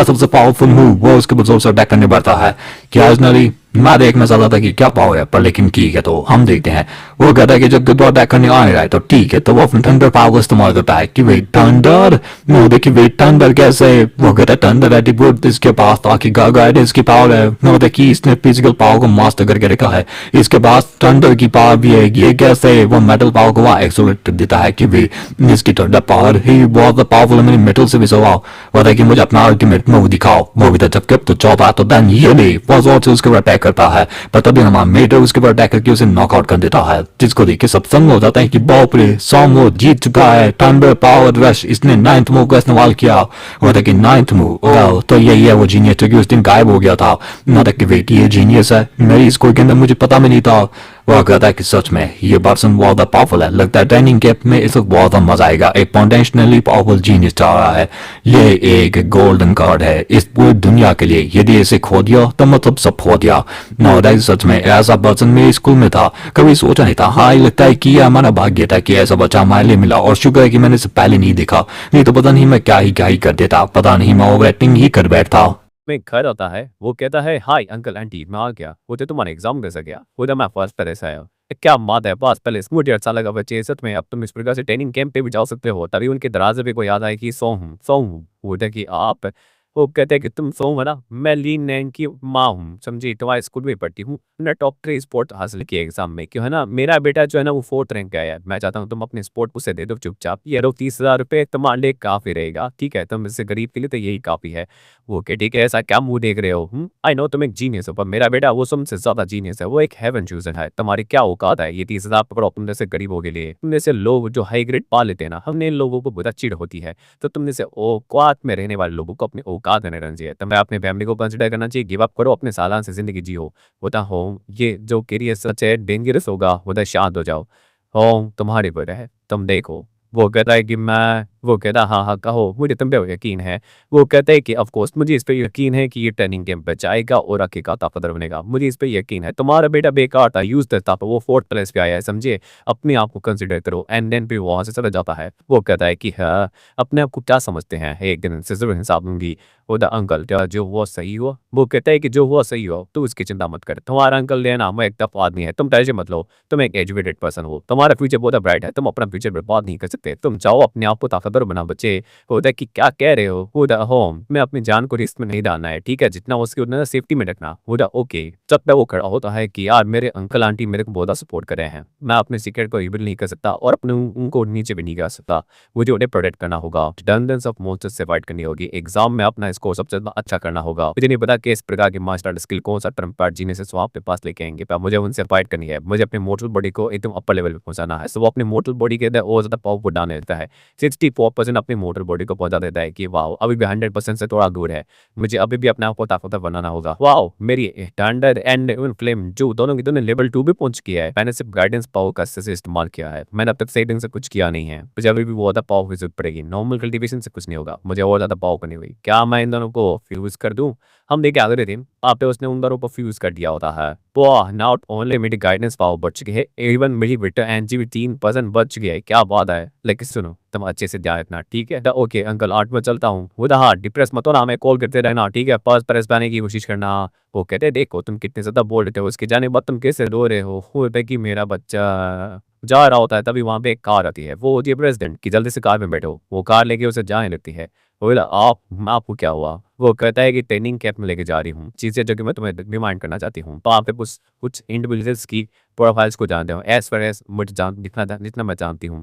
सबसे पावरफुल हूँ। वो उसके बाद सबसे अटैक करने बढ़ता है। क्या मैं देखना चाहता था कि क्या पावर है, पर लेकिन ठीक है, तो हम देखते हैं। वो कहता है कि जब गुड बॉय बैक करने आ रहा है तो ठीक है, तो वो अपने थंडर पावर इस्तेमाल करता है कि वेट थंडर। वो देखिए वेट थंडर कैसे, वो कहता है थंडर एटीट्यूड इसके पास ताकि गाइडेंस की पावर है। वो देखिए इसने फिजिकल पावर को मास्टर करके रखा है, इसके पास थंडर की पावर भी है। ये कैसे, वो मेटल पावर को वहाँ एक्सोलेट देता है कि वे इसकी थंडर पावर ही बहुत पावरफुल है, मेटल से भी सवाल। वो देखिए मुझे अपना अल्टीमेट मूव दिखाओ। वो भी तो जब कब तो चौथा तो देन ये भी वो जोर से उसके ऊपर अटैक करता है, पर तभी हमारा मेटर उसके ऊपर अटैक करके उसे नॉकआउट कर देता है, जिसको देख के सब संग हो जाता है कि बाप रे सॉन्ग वो जीत चुका है। थंडर पावर रश इसने 9th मूव का इस्तेमाल किया। वो देखिए 9th मूव तो यही है वो जीनियस जो कि उस दिन गायब हो गया था। ना तक कि वेट ये जीनियस है, मेरी स्कूल के अंदर मुझे पता भी नहीं था। वह कहता है कि सच में ये पर्सन बहुत पावरफुल है, लगता है ट्रेनिंग कैंप में इस वक्त बहुत मजा आएगा। एक पोटेंशियली पावरफुल जीनियस चाह रहा है, ये एक गोल्डन कार्ड है इस पूरी दुनिया के लिए, यदि इसे खो दिया तो मतलब सब खो दिया। नो सच में ऐसा पर्सन मेरे स्कूल में था, कभी सोचा नहीं था। हाँ लगता है कि हमारा भाग्य था कि ऐसा बच्चा हमारे लिए मिला, और शुक्र है कि मैंने इसे पहले नहीं देखा, नहीं तो पता नहीं मैं क्या ही कर देता, पता नहीं मैं ओवर एक्टिंग ही कर बैठता। में घर आता है, वो कहता है हाय अंकल आंटी मैं आ गया, वो तो तुम्हारे एग्जाम कैसे गया, वो तो मैं फर्स्ट पहले से आया। क्या बात है, पास पहले मुझे अच्छा लगा बच्चे, सच में अब तुम इस प्रकार से ट्रेनिंग कैंप पे भी जा सकते हो। तभी उनके दरवाजे पे कोई याद आए कि सौ हूँ, वो था कि आप, वो कहते हैं कि तुम सो है ना, मैं लीन नैन की माँ हूँ, समझी, तुम्हारे स्कूल में पढ़ती हूँ, मैंने टॉप 3 स्पोर्ट हासिल किए एग्जाम में, क्यों है ना, मेरा बेटा जो है ना वो 4th रैंक का है। मैं चाहता हूँ तुम अपने स्पोर्ट उसे दे दो चुपचाप, ये लो 30,000 रुपये तुम्हारे लिए काफी रहेगा, ठीक है, तुम इससे गरीब के लिए तो यही काफी है। वो के ठीक है, ऐसा क्या मुंह देख रहे हो, आई नो तुम एक जीनियस हो, पर मेरा बेटा वो तुमसे ज्यादा जीनियस है, वो एक हेवन चूजन है। तुम्हारी क्या औकात है ये 30,000 पकड़ो तुम जैसे गरीबों के लिए, तुम जैसे लोग जो हाई ग्रेड पा लेते हैं ना, हमने इन लोगों को बहुत चिढ़ होती है, तो तुमने से औकात में रहने वाले लोगों को अपनी औकात में रहना चाहिए। तुम्हें अपने फैमिली को कंसिडर करना चाहिए, गिव अप करो, अपने सालान से जिंदगी जियो। होता हो ये जो करियर सच है डेंजरस होगा, होता शांत हो जाओ, हो तुम्हारे पर है, तुम देखो। वो कहता है कि मैं, वो कहता है हाँ हाँ कहो, मुझे तुम पे यकीन है। वो कहते हैं कि ऑफ कोर्स मुझे इस पे यकीन है कि ये ट्रेनिंग कैंप पे जाएगा और आगे का ताकतवर बनेगा, मुझे इस पे यकीन है। तुम्हारा बेटा बेकार था, यूजलेस था, पर वो 4th प्लेस पे आया है, समझे, अपने आप को कंसिडर करो। एंड देन फिर वहां से चला जाता है। वो कहता है कि हाँ, अपने आप को क्या समझते हैं, एक दिन से जरूर हिसाब लूंगी। वो द अंकल जो हुआ सही हुआ, वो कहता है कि जो हुआ सही हो, तू इसकी चिंता मत कर, तुम्हारा अंकल लेना मैं एक दफा आदमी है, तुम टेंशन मत लो, तुम एक एजुकेटेड पर्सन हो, तुम्हारा फ्यूचर बहुत ब्राइट है, तुम अपना फ्यूचर बर्बाद नहीं कर सकते, तुम चाहो अपने आप को ताकतवर बना बच्चे। होता है कि क्या कह रहे हो, होता होम मैं अपनी जान को रिस्क में नहीं डालना है, ठीक है, जितना उसके उतना सेफ्टी में रखना। होता ओके, जब तक वो खड़ा होता है कि यार मेरे अंकल आंटी मेरे को बहुत सपोर्ट कर रहे हैं, मैं अपने सीक्रेट को रिवील नहीं कर सकता और अपने उनको नीचे भी नहीं कर सकता, मुझे उन्हें प्रोटेक्ट करना होगा, डंजन्स ऑफ मॉन्स्टर्स से फाइट करनी होगी, एग्जाम में अपना स्कोर सबसे अच्छा करना होगा। मुझे नहीं पता कि इस प्रकार की मास्टर स्किल कौन सा टर्म पार्ट जीने से स्वाप के पास लेके आएंगे, पर मुझे उनसे फाइट करनी है, मुझे अपने मोटल बॉडी को एकदम अपर लेवल पे पहुंचाना है। सो वो अपने मोटल बॉडी के अंदर और ज्यादा पावरफुल डालने देता है, 64% अपनी मोटर बॉडी को पहुंचा देता है कि वाओ अभी भी 100% से थोड़ा दूर है, मुझे अभी भी अपने आप को ताकतवर बनाना होगा। वाओ मेरी थंडर एंड फ्लेम जो दोनों की दोनों लेवल 2 भी पहुंच किया है, मैंने सिर्फ गाइडेंस पावर का अच्छे से इस्तेमाल किया है, मैंने अब तक सेटिंग से कुछ किया नहीं है, मुझे अभी भी बहुत ज्यादा पावर की जरूरत पड़ेगी, नॉर्मल कल्टीवेशन से कुछ नहीं होगा, मुझे और ज्यादा पावर करनी होगी। क्या मैं इन दोनों को फ्यूज कर दूं? हम देखे अगले दिन वहाँ पे उसने उन दोनों को फ्यूज कर दिया होता है। वाह नॉट ओनली मेरी गाइडेंस पावर बढ़ चुकी है, इवन मेरी विटा एनजी भी 3% बढ़ चुकी है। क्या बात है, लेकिन सुनो तुम अच्छे से ध्यान रखना, ठीक है, ओके अंकल 8 में चलता हूँ। वो हाँ डिप्रेस मत होना, हमें कॉल करते रहना, ठीक है, पर्स प्रेस पाने की कोशिश करना। वो कहते देखो तुम कितने ज्यादा बोल रहे हो, उसके जाने बाद तुम कैसे रो रहे हो, होता है कि मेरा बच्चा जा रहा होता है, तभी वहां पे एक कार आती है, वो होती है प्रेसिडेंट की, जल्दी से कार में बैठो, वो कार लेके उसे जाने लगती है। बोला आप आपको क्या हुआ? वो कहता है कि ट्रेनिंग कैंप में लेके जा रही हूँ, चीजें जो कि मैं तुम्हें रिमाइंड करना चाहती हूँ, वहाँ पे कुछ इंडिविजुअल्स की प्रोफाइल्स को जानते हो, एज फार एज मुझे जितना मैं जानती हूँ,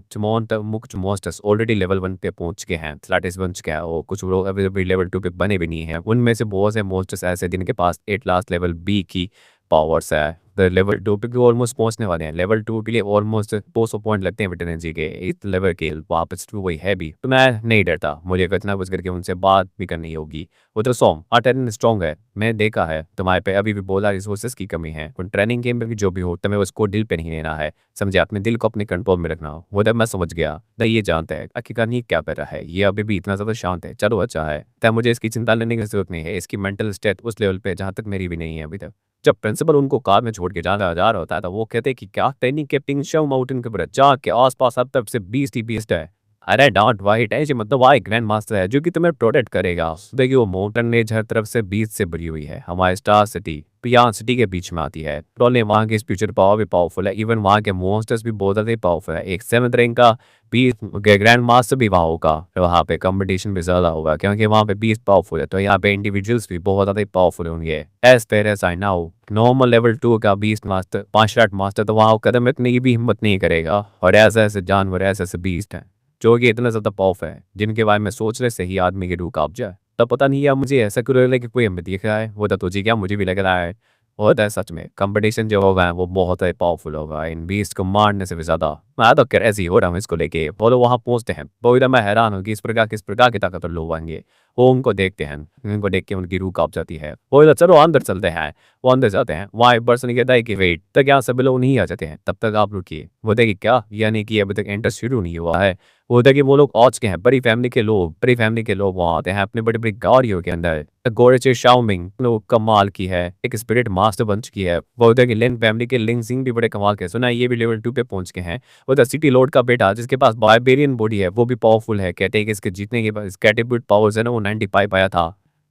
मुख्य मॉन्स्टर्स ऑलरेडी लेवल 1 पे पहुंच के हैं, स्लैटिस बन चुके हैं, और कुछ लोग अभी लेवल 2 पे बने भी नहीं हैं, उनमें से बहुत से मॉन्स्टर्स ऐसे जिनके पास 8 लास्ट लेवल बी की पावर्स है। द लेवल 2 पे भी ऑलमोस्ट पहुंचने वाले हैं, लेवल 2 के लिए ऑलमोस्ट 200 पॉइंट लगते हैं विटामिन जी के, इस लेवल के वापस टू वही है भी, तो मैं नहीं डरता, मुझे कितना कुछ करके उनसे बात भी करनी होगी। वो तो सॉन्ग अटेंड स्ट्रॉन्ग है, मैं देखा है तुम्हारे पे अभी भी बोला रिसोर्सेस की कमी है, ट्रेनिंग गेम में भी जो भी हो तुम्हें उसको दिल पे नहीं लेना है, समझे, अपने दिल को अपने कंट्रोल में रखना हो। वो तब मैं समझ गया न, ये जानता है आखिरकार ये क्या कर रहा है, ये अभी भी इतना ज्यादा शांत है, चलो अच्छा है, तब मुझे इसकी चिंता लेने की जरूरत नहीं है, इसकी मेंटल स्टेट उस लेवल पे जहाँ तक मेरी भी नहीं है अभी तक। जब प्रिंसिपल उनको कार में छोड़ के जा रहा होता है तो वो कहते हैं कि क्या ट्रेनिंग कैप्टन शव माउंटेन के ऊपर जा के आसपास अब तक से 20 TP है, अरे डॉट वाई टेंशन मतलब वाई ग्रैंड मास्टर है जो कि तुम्हें प्रोटेक्ट करेगा। देखिए वो मोटन एज हर तरफ से बीच से भरी हुई है। हमारी स्टार सिटी पियान सिटी के बीच में आती है। ट्रोले वहाँ के स्पीचर पावर भी पावरफुल है। इवन वहाँ के मॉन्स्टर्स भी बहुत ज़्यादा पावरफुल है। एक सेवंथ रैंक का बीस ग्रैंड मास्टर भी वहाँ होगा। तो वहाँ पे कंपटीशन भी ज़्यादा होगा क्योंकि वहाँ पे बीस पावरफुल है। तो यहाँ पे इंडिविजुअल्स भी बहुत ज़्यादा पावरफुल होंगे। As per as I now normal level 2 का बीस्ट मास्टर 5 मास्टर तो वहाँ कदम रखने की भी हिम्मत नहीं करेगा। और ऐसे ऐसे जानवर ऐसे ऐसे बीस्ट हैं जो कि इतना ज़्यादा पावरफुल है जिनके बारे में सोचने से ही आदमी की रूह कांप जाए। तब पता नहीं यार मुझे ऐसा क्यों लग रहा है कि कोई हमें दिख रहा है। वो तो तुझे क्या मुझे भी लग रहा है। होता है सच में कंपटीशन जो होगा वो बहुत ही पावरफुल होगा इन बीस्ट को मारने से भी ज़्यादा। मैं तो क्रेजी हो रहा हूँ इसको लेके। वो लोग वहाँ पहुँचते हैं वो इधर मैं हैरान हूँ कि किस प्रकार के ताकतवर लोग आएंगे। वो उनको देखते हैं उनको देख के उनकी रूह कांप जाती है। वो इधर चलो अंदर चलते हैं। वो अंदर जाते हैं वहाँ एक पर्सन कहता है कि वेट तक यहाँ सभी लोग नहीं आ जाते हैं तब तक आप रुकिए। वो देखिए क्या यानी कि अभी तक एंटर शुरू नहीं हुआ है। वो होता है कि वो लोग औज के हैं बड़ी फैमिली के लोग वहाँ आते हैं अपने बड़ी बड़ी गाड़ियों के अंदर। गोरेचे शाओमिंग लोग कमाल की है एक स्पिरिट मास्टर बन चुकी है। वो होता है कि लिन फैमिली के लिंग सिंह भी बड़े कमाल के सुना ये भी लेवल 2 पे पहुंच के हैं। वो द सिटी लॉर्ड का बेटा जिसके पास बारबेरियन बॉडी है वो भी पावरफुल है। कहते हैं कि इसके जीतने के बाद कैटेबिलिटी पावर्स है ना वो 95 आया था।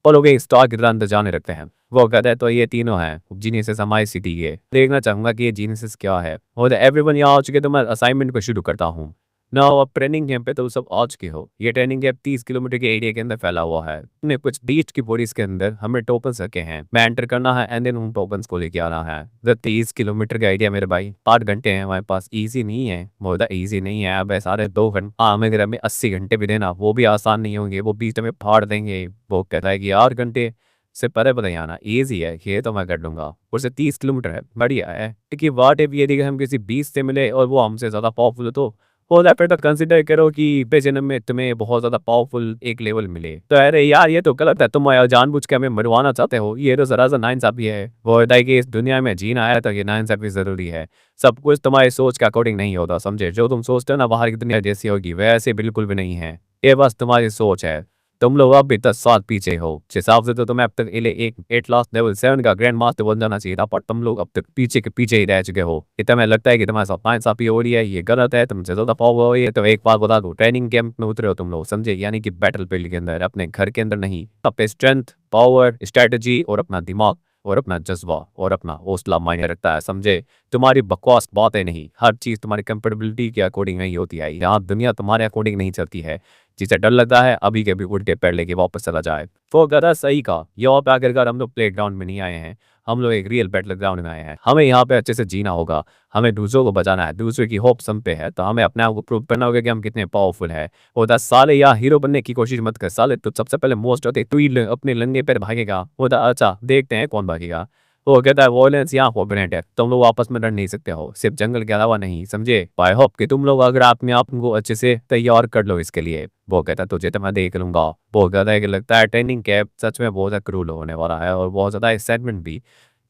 वो लोग एक स्टार की तरह अंदर जाने रखते हैं। वो कहता है तो ये तीनों हैं जीनियसेस हमारी सिटी के। देखना चाहूंगा कि ये जीनियसेस क्या है। और एवरीवन यहाँ आ चुके तो मैं असाइनमेंट को शुरू करता हूँ ना। अब ट्रेनिंग कैंप पे तो सब आ चुके हो। ये ट्रेनिंग कैंप 30 किलोमीटर के एरिया के अंदर फैला हुआ है। हमने कुछ बीच की बोरीज के अंदर हमें टोकन्स रखे हैं। मैं एंटर करना है एंड देन उन टोकन्स को लेके आना है। 30 किलोमीटर का एरिया मेरे भाई 8 घंटे हैं हमारे पास। इजी नहीं है बहुत ईजी नहीं है। अब सारे 2 घंटे हाँ हमें 80 घंटे भी देना वो भी आसान नहीं होंगे। वो बीच में फाड़ देंगे। वो कहता है कि 8 घंटे से परे पता आना ईजी है ये तो मैं कर लूंगा। उससे 30 किलोमीटर है बढ़िया है। देखिए वाट इफ यदि हम किसी बीच से मिले और वो हमसे ज़्यादा पावरफुल हो तो हो फिर तो कंसिडर करो कि बेजन्म में तुम्हें बहुत ज्यादा पावरफुल एक लेवल मिले। तो अरे यार ये तो गलत है। तुम जानबूझ के हमें मरवाना चाहते हो। ये तो जरा सा नाइंसाफी है। वो होता है कि इस दुनिया में जीना है तो ये नाइंसाफी जरूरी है। सब कुछ तुम्हारी सोच के अकॉर्डिंग नहीं होता समझे। जो तुम सोचते हो ना बाहर की दुनिया जैसी होगी वैसे बिल्कुल भी नहीं है। ये बस तुम्हारी सोच है। तुम लोग अब भी 10 साल पीछे हो। जिस हिसाब से तो तुम्हें अब तक इले एक 8 लास्ट लेवल 7 का ग्रैंड मास्टर बन जाना चाहिए था पर तुम लोग अब तक पीछे के पीछे ही रह चुके हो। इतना मैं लगता है कि तुम्हारे साथ नाइंसाफी हो रही है ये गलत है। तुमसे ज्यादा पावर हो रही है। तो एक बात बता दो ट्रेनिंग कैंप में उतरे हो तुम लोग समझे यानी कि बैटल फील्ड के अंदर अपने घर के अंदर नहीं। अपने स्ट्रेंथ पावर स्ट्रेटजी और अपना दिमाग और अपना जज्बा और अपना हौसला मायने रखता है समझे। तुम्हारी बकवास बातें नहीं हर चीज तुम्हारी कंपेटेबिलिटी के अकॉर्डिंग नहीं होती है। यहाँ दुनिया तुम्हारे अकॉर्डिंग नहीं चलती है। जिसे डर लगता है अभी के अभी उल्टे पैर लेके वापस चला जाए। वो गधा सही का यहाँ पे आखिरकार हम लोग प्ले ग्राउंड में नहीं आए हैं। हम लोग एक रियल बैटल ग्राउंड में आए हैं। हमें यहाँ पे अच्छे से जीना होगा। हमें दूसरों को बचाना है। दूसरे की होप हम पे है तो हमें अपने आप को प्रूव करना होगा कि हम कितने पावरफुल है। वो 10 साल या हीरो बनने की कोशिश मत कर साले। तो सबसे पहले मोस्ट होते तू ही अपने लंगे पैर भागेगा। वो अच्छा देखते हैं कौन भागेगा। वो कहता है वॉयलेंस यहाँ परमानेंट है। तुम लोग आपस में लड़ नहीं सकते हो सिर्फ जंगल के अलावा नहीं समझे। आई होप कि तुम लोग अगर अपने आप को अच्छे से तैयार कर लो इसके लिए। वो कहता है तुझे तो मैं देख लूंगा। वो कहता है कि लगता है ट्रेनिंग कैंप सच में बहुत क्रूल होने वाला है और बहुत ज़्यादा एक्साइटमेंट भी।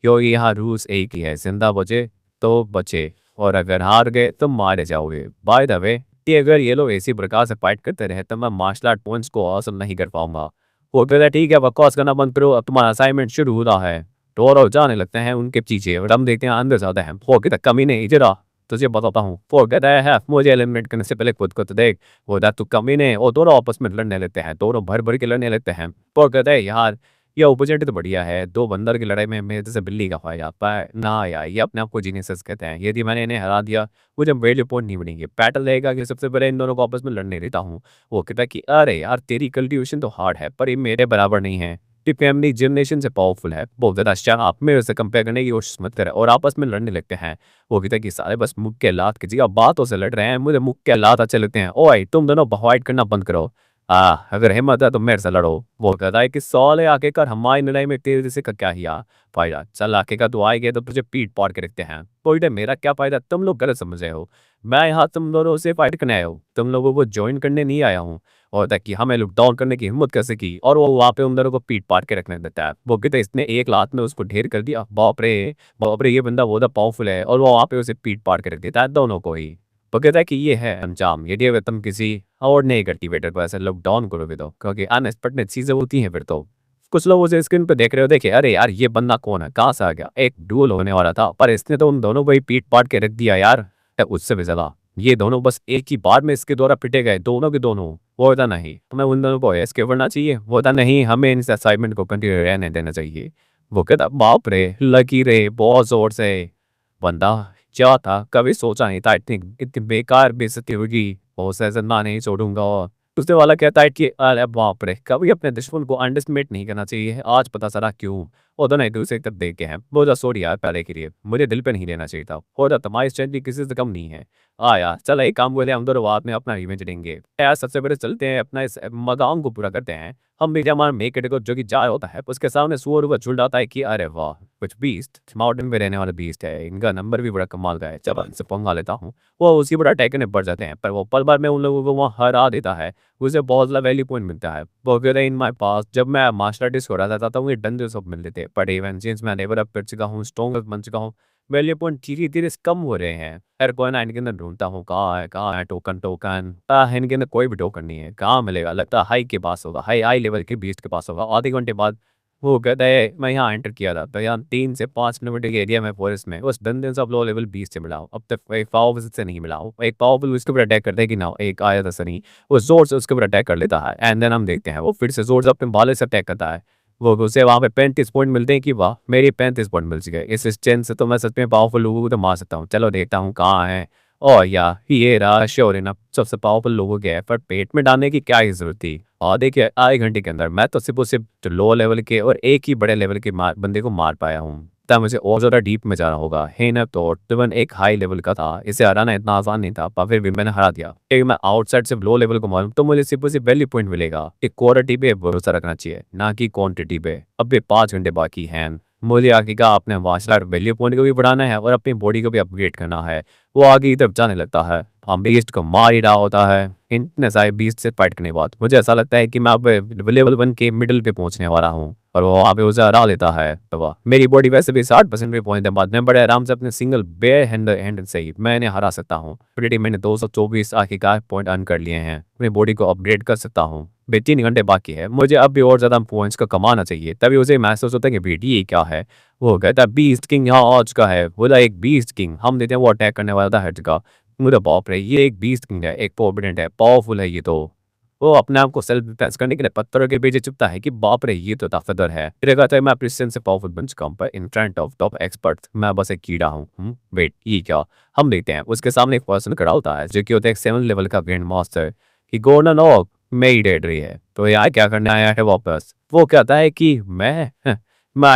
क्योंकि यहाँ रूल्स एक ही है जिंदा बचे तो बचे और अगर हार गए तो मारे जाओगे। बाय द वे कि अगर ये लोग इसी प्रकार से फाइट करते रहे तो मैं मार्शल आर्ट पॉइंट्स को हासिल नहीं कर पाऊंगा। वो कहता है ठीक है बकवास करना बंद करो अब तुम्हारा असाइनमेंट शुरू हो रहा है। तो और जाने लगते हैं उनके पीछे और हम देखते हैं अंदर जाते हैं। वो कहता कमी नहीं जरा तुझे बताता हूँ। वो कहता है मुझे एलिमिनेट करने से पहले खुद को तो देख। वो तू कमी नहीं और दोनों आपस में लड़ने लगते हैं। दोनों भर भर के लड़ने लगते हैं। वो कहता है यार ये अपॉर्चुनिटी तो बढ़िया है। दो बंदर की लड़ाई में मेरे जैसे बिल्ली का फायदा पर ना यार ये अपने आप को जीनियस कहते हैं। यदि मैंने इन्हें हरा दिया मुझे वैल्यू पॉइंट नहीं बनेंगे। बैटल रहेगा कि सबसे पहले इन दोनों को आपस में लड़ने देता हूँ। वो कहता है कि अरे यार तेरी कल्टिवेशन तो हार्ड है पर ये मेरे बराबर नहीं है। कि फैमिली जनरेशन से पावरफुल है बहुत ज़्यादा शार्प मेरे से कंपेयर करने की कोशिश मत करे और आपस में लड़ने लगते हैं। वो कहते हैं कि सारे बस मुक्के के लात कीजिए बातों से लड़ रहे हैं मुझे मुक्के के लात अच्छे लगते हैं। ओए तुम दोनों फाइट करना बंद करो। अगर हिम्मत है तो मेरे से लड़ो। वो कहता है कि साले आके कर हमारी लड़ाई में तेरे से का क्या हिया फायदा। चल आके का तू आएगा तो तुझे पीट पाड़ के रखते हैं। पॉइंट है मेरा क्या फायदा तुम लोग गलत समझ रहे हो। मैं यहाँ तुम दोनों से फाइट करने आया हूँ तुम लोगों को ज्वाइन करने नहीं आया हूँ। और ताकि हमें लुक डाउन करने की हिम्मत कैसे की और वो वहाँ पे उन दोनों को पीट पाट के रखने देता है। वो कहते इसने एक लात में उसको ढेर कर दिया। बाप रे ये बंदा बहुत पावरफुल है और वो वहाँ पे उसे पीट पाट के रख देता है दोनों को ही। वो कहता है कि ये है अंजाम यदि अगर तुम किसी और नए कल्टिवेटर को ऐसे लुक डाउन करोगे तो क्योंकि अनएक्सपेक्टेड चीजें होती हैं फिर तो। कुछ लोग उसे स्क्रीन पे देख रहे हो देखे अरे यार ये बंदा कौन है कहाँ से आ गया। एक डुअल होने वाला था पर इसने तो उन दोनों को ही पीट पाट के रख दिया यार। उससे भी ज्यादा ये दोनों बस एक ही बार में इसके द्वारा पिटे गए, दोनों के दोनों। वो होता नहीं, हमें उन दोनों को एस्केप करना चाहिए। वो होता नहीं, हमें इस असाइनमेंट को कंटिन्यू रहने देना चाहिए। वो कहता बाप रे, लगी रे बहुत जोर से। बंदा क्या था, कभी सोचा नहीं था इतनी इतनी बेकार बेइज्जती होगी। वो से जिंदा नहीं छोड़ूंगा। दूसरे वाला कहता है कि अरे बाप रे, कभी अपने दुश्मन को अंडरस्टिमेट नहीं करना चाहिए, आज पता चला क्यों। वो दोनों एक दूसरे की तरफ देख के हैं। बोला सॉरी यार पहले के लिए, मुझे दिल पे नहीं लेना चाहिए था। हो जा तुम्हारी स्ट्रेंथ भी किसी से कम नहीं है। यार चल एक काम बोले, हम दोनों बाद में अपना रिवेंज लेंगे यार। सबसे पहले चलते हैं अपना इस मकाम को पूरा करते हैं। हम भी हमारा मेकेट को जो कि जाय होता है उसके सामने सुअर ऊपर झुल जाता है कि अरे वाह, कुछ बीस्ट माउंटेन में रहने वाला बीस्ट है, इनका नंबर भी बड़ा कमाल का है, चलो इनसे पंगा लेता हूँ। वो उसी बड़ा अटैक करने बढ़ जाते हैं, पर वो पल भर में उन लोगों को वहाँ हरा देता है। उसे बहुत ज़्यादा वैल्यू पॉइंट मिलता है। वो कहते हैं इन माय पास, जब मैं मार्शल आर्टिस्ट हो रहा था तो मुझे डंडे सब मिलते थे, बट इवन सिंस मैं लेवल अप कर चुका हूँ, स्ट्रॉन्गर बन चुका हूँ, वैल्यू पॉइंट धीरे धीरे कम हो रहे हैं। खैर कोई ना, इनके अंदर ढूंढता हूँ कहाँ है टोकन टोकन। इनके अंदर कोई भी टोकन नहीं है, कहाँ मिलेगा, लगता है हाई के पास होगा, हाई लेवल के बीस्ट के पास होगा। आधे घंटे बाद वो कहता है मैं यहाँ एंटर किया था, तो यहाँ 3 से 5 किलोमीटर के एरिया में फॉरेस्ट में उस डंडन से लो लेवल 20 से मिला हूँ। अब तक एक पावरफुल से नहीं मिला हूँ। एक पावरफुल उसके ऊपर अटैक करते हैं कि ना, एक आया था सनी, वो जोर से उसके ऊपर अटैक कर लेता है। एंड देन हम देखते हैं वो फिर से जोर से अपने भाले से अटैक करता है। वो उसे वहाँ पे 35 पॉइंट मिलते हैं कि वाह मेरी 35 पॉइंट मिल चुके। इस स्ट्रेंथ से तो मैं सच में पावरफुल लोगों को तो मार सकता हूँ। चलो देखता हूँ कहाँ है। और या ये रहा श्योर इनफ सबसे पावरफुल लोगों के है, पर पेट में डालने की क्या ही जरूरत थी। और देखिए आधे घंटे के अंदर मैं तो सिर्फ और सिर्फ जो लो लेवल के और एक ही बड़े लेवल के बंदे को मार पाया हूँ। तब मुझे और ज़्यादा डीप में जाना होगा। हेनप तो तबन एक हाई लेवल का था, इसे हराना इतना आसान नहीं था, पर फिर भी मैंने हरा दिया। क्योंकि मैं आउटसाइड से लो लेवल को मारूं तो मुझे सिर्फ और सिर्फ वैल्यू पॉइंट मिलेगा। एक क्वालिटी पे भरोसा रखना चाहिए, ना कि क्वांटिटी पे। अब भी 5 घंटे बाकी हैं। मुझे आगे का अपने मार्शल आर्ट वैल्यू पॉइंट को भी बढ़ाना है और अपनी बॉडी को भी अपग्रेड करना है। वो आगे की तरफ जाने लगता है, हम बीस्ट को मार ही रहा होता है। इतने सारे बीस्ट से फाइट करने के बाद मुझे ऐसा लगता है कि मैं अब लेवल 1 के मिडिल पे पहुंचने वाला हूँ, और वो वहाँ पे उसे हरा लेता है। तो वाह, मेरी बॉडी वैसे भी 60% पे पहुंचने के बाद मैं बड़े आराम से अपने सिंगल बेयर हैंड से ही मैं इन्हें हरा सकता हूँ। ऑलरेडी मैंने 224 आखिरकार पॉइंट अर्न कर लिए हैं, अपनी बॉडी को अपग्रेड कर सकता हूँ। 3 घंटे बाकी है, मुझे अब भी और ज़्यादा पॉइंट्स को कमाना चाहिए। तभी उसे महसूस होता है कि बेटी ये क्या है। वो कहता है बीस्ट किंग यहाँ आ चुका है। बोला एक बीस्ट किंग, हम देते हैं वो अटैक करने वाला था हट का। मुझे बाप रे, ये एक बीस्ट किंग है, एक पोर्बिडेंट है, पावरफुल है ये तो। वो अपने आप को सेल्फ डिफेंस करने के लिए पत्थरों के पीछे चुपता है कि बाप रे ये तो ताकतवर है। फिर कहता है मैं अपनी strength से पावरफुल बन चुका हूं, पर in front of top expert मैं बस एक कीड़ा हूँ। वेट ये क्या। हम देखते हैं उसके सामने एक पर्सन खड़ा होता है जो कि होता है 7 लेवल का ग्रैंड मास्टर कि गोल्डन ओक मेरी डेड रही है, तो यार क्या करने आया है वापस। वो कहता है कि मैं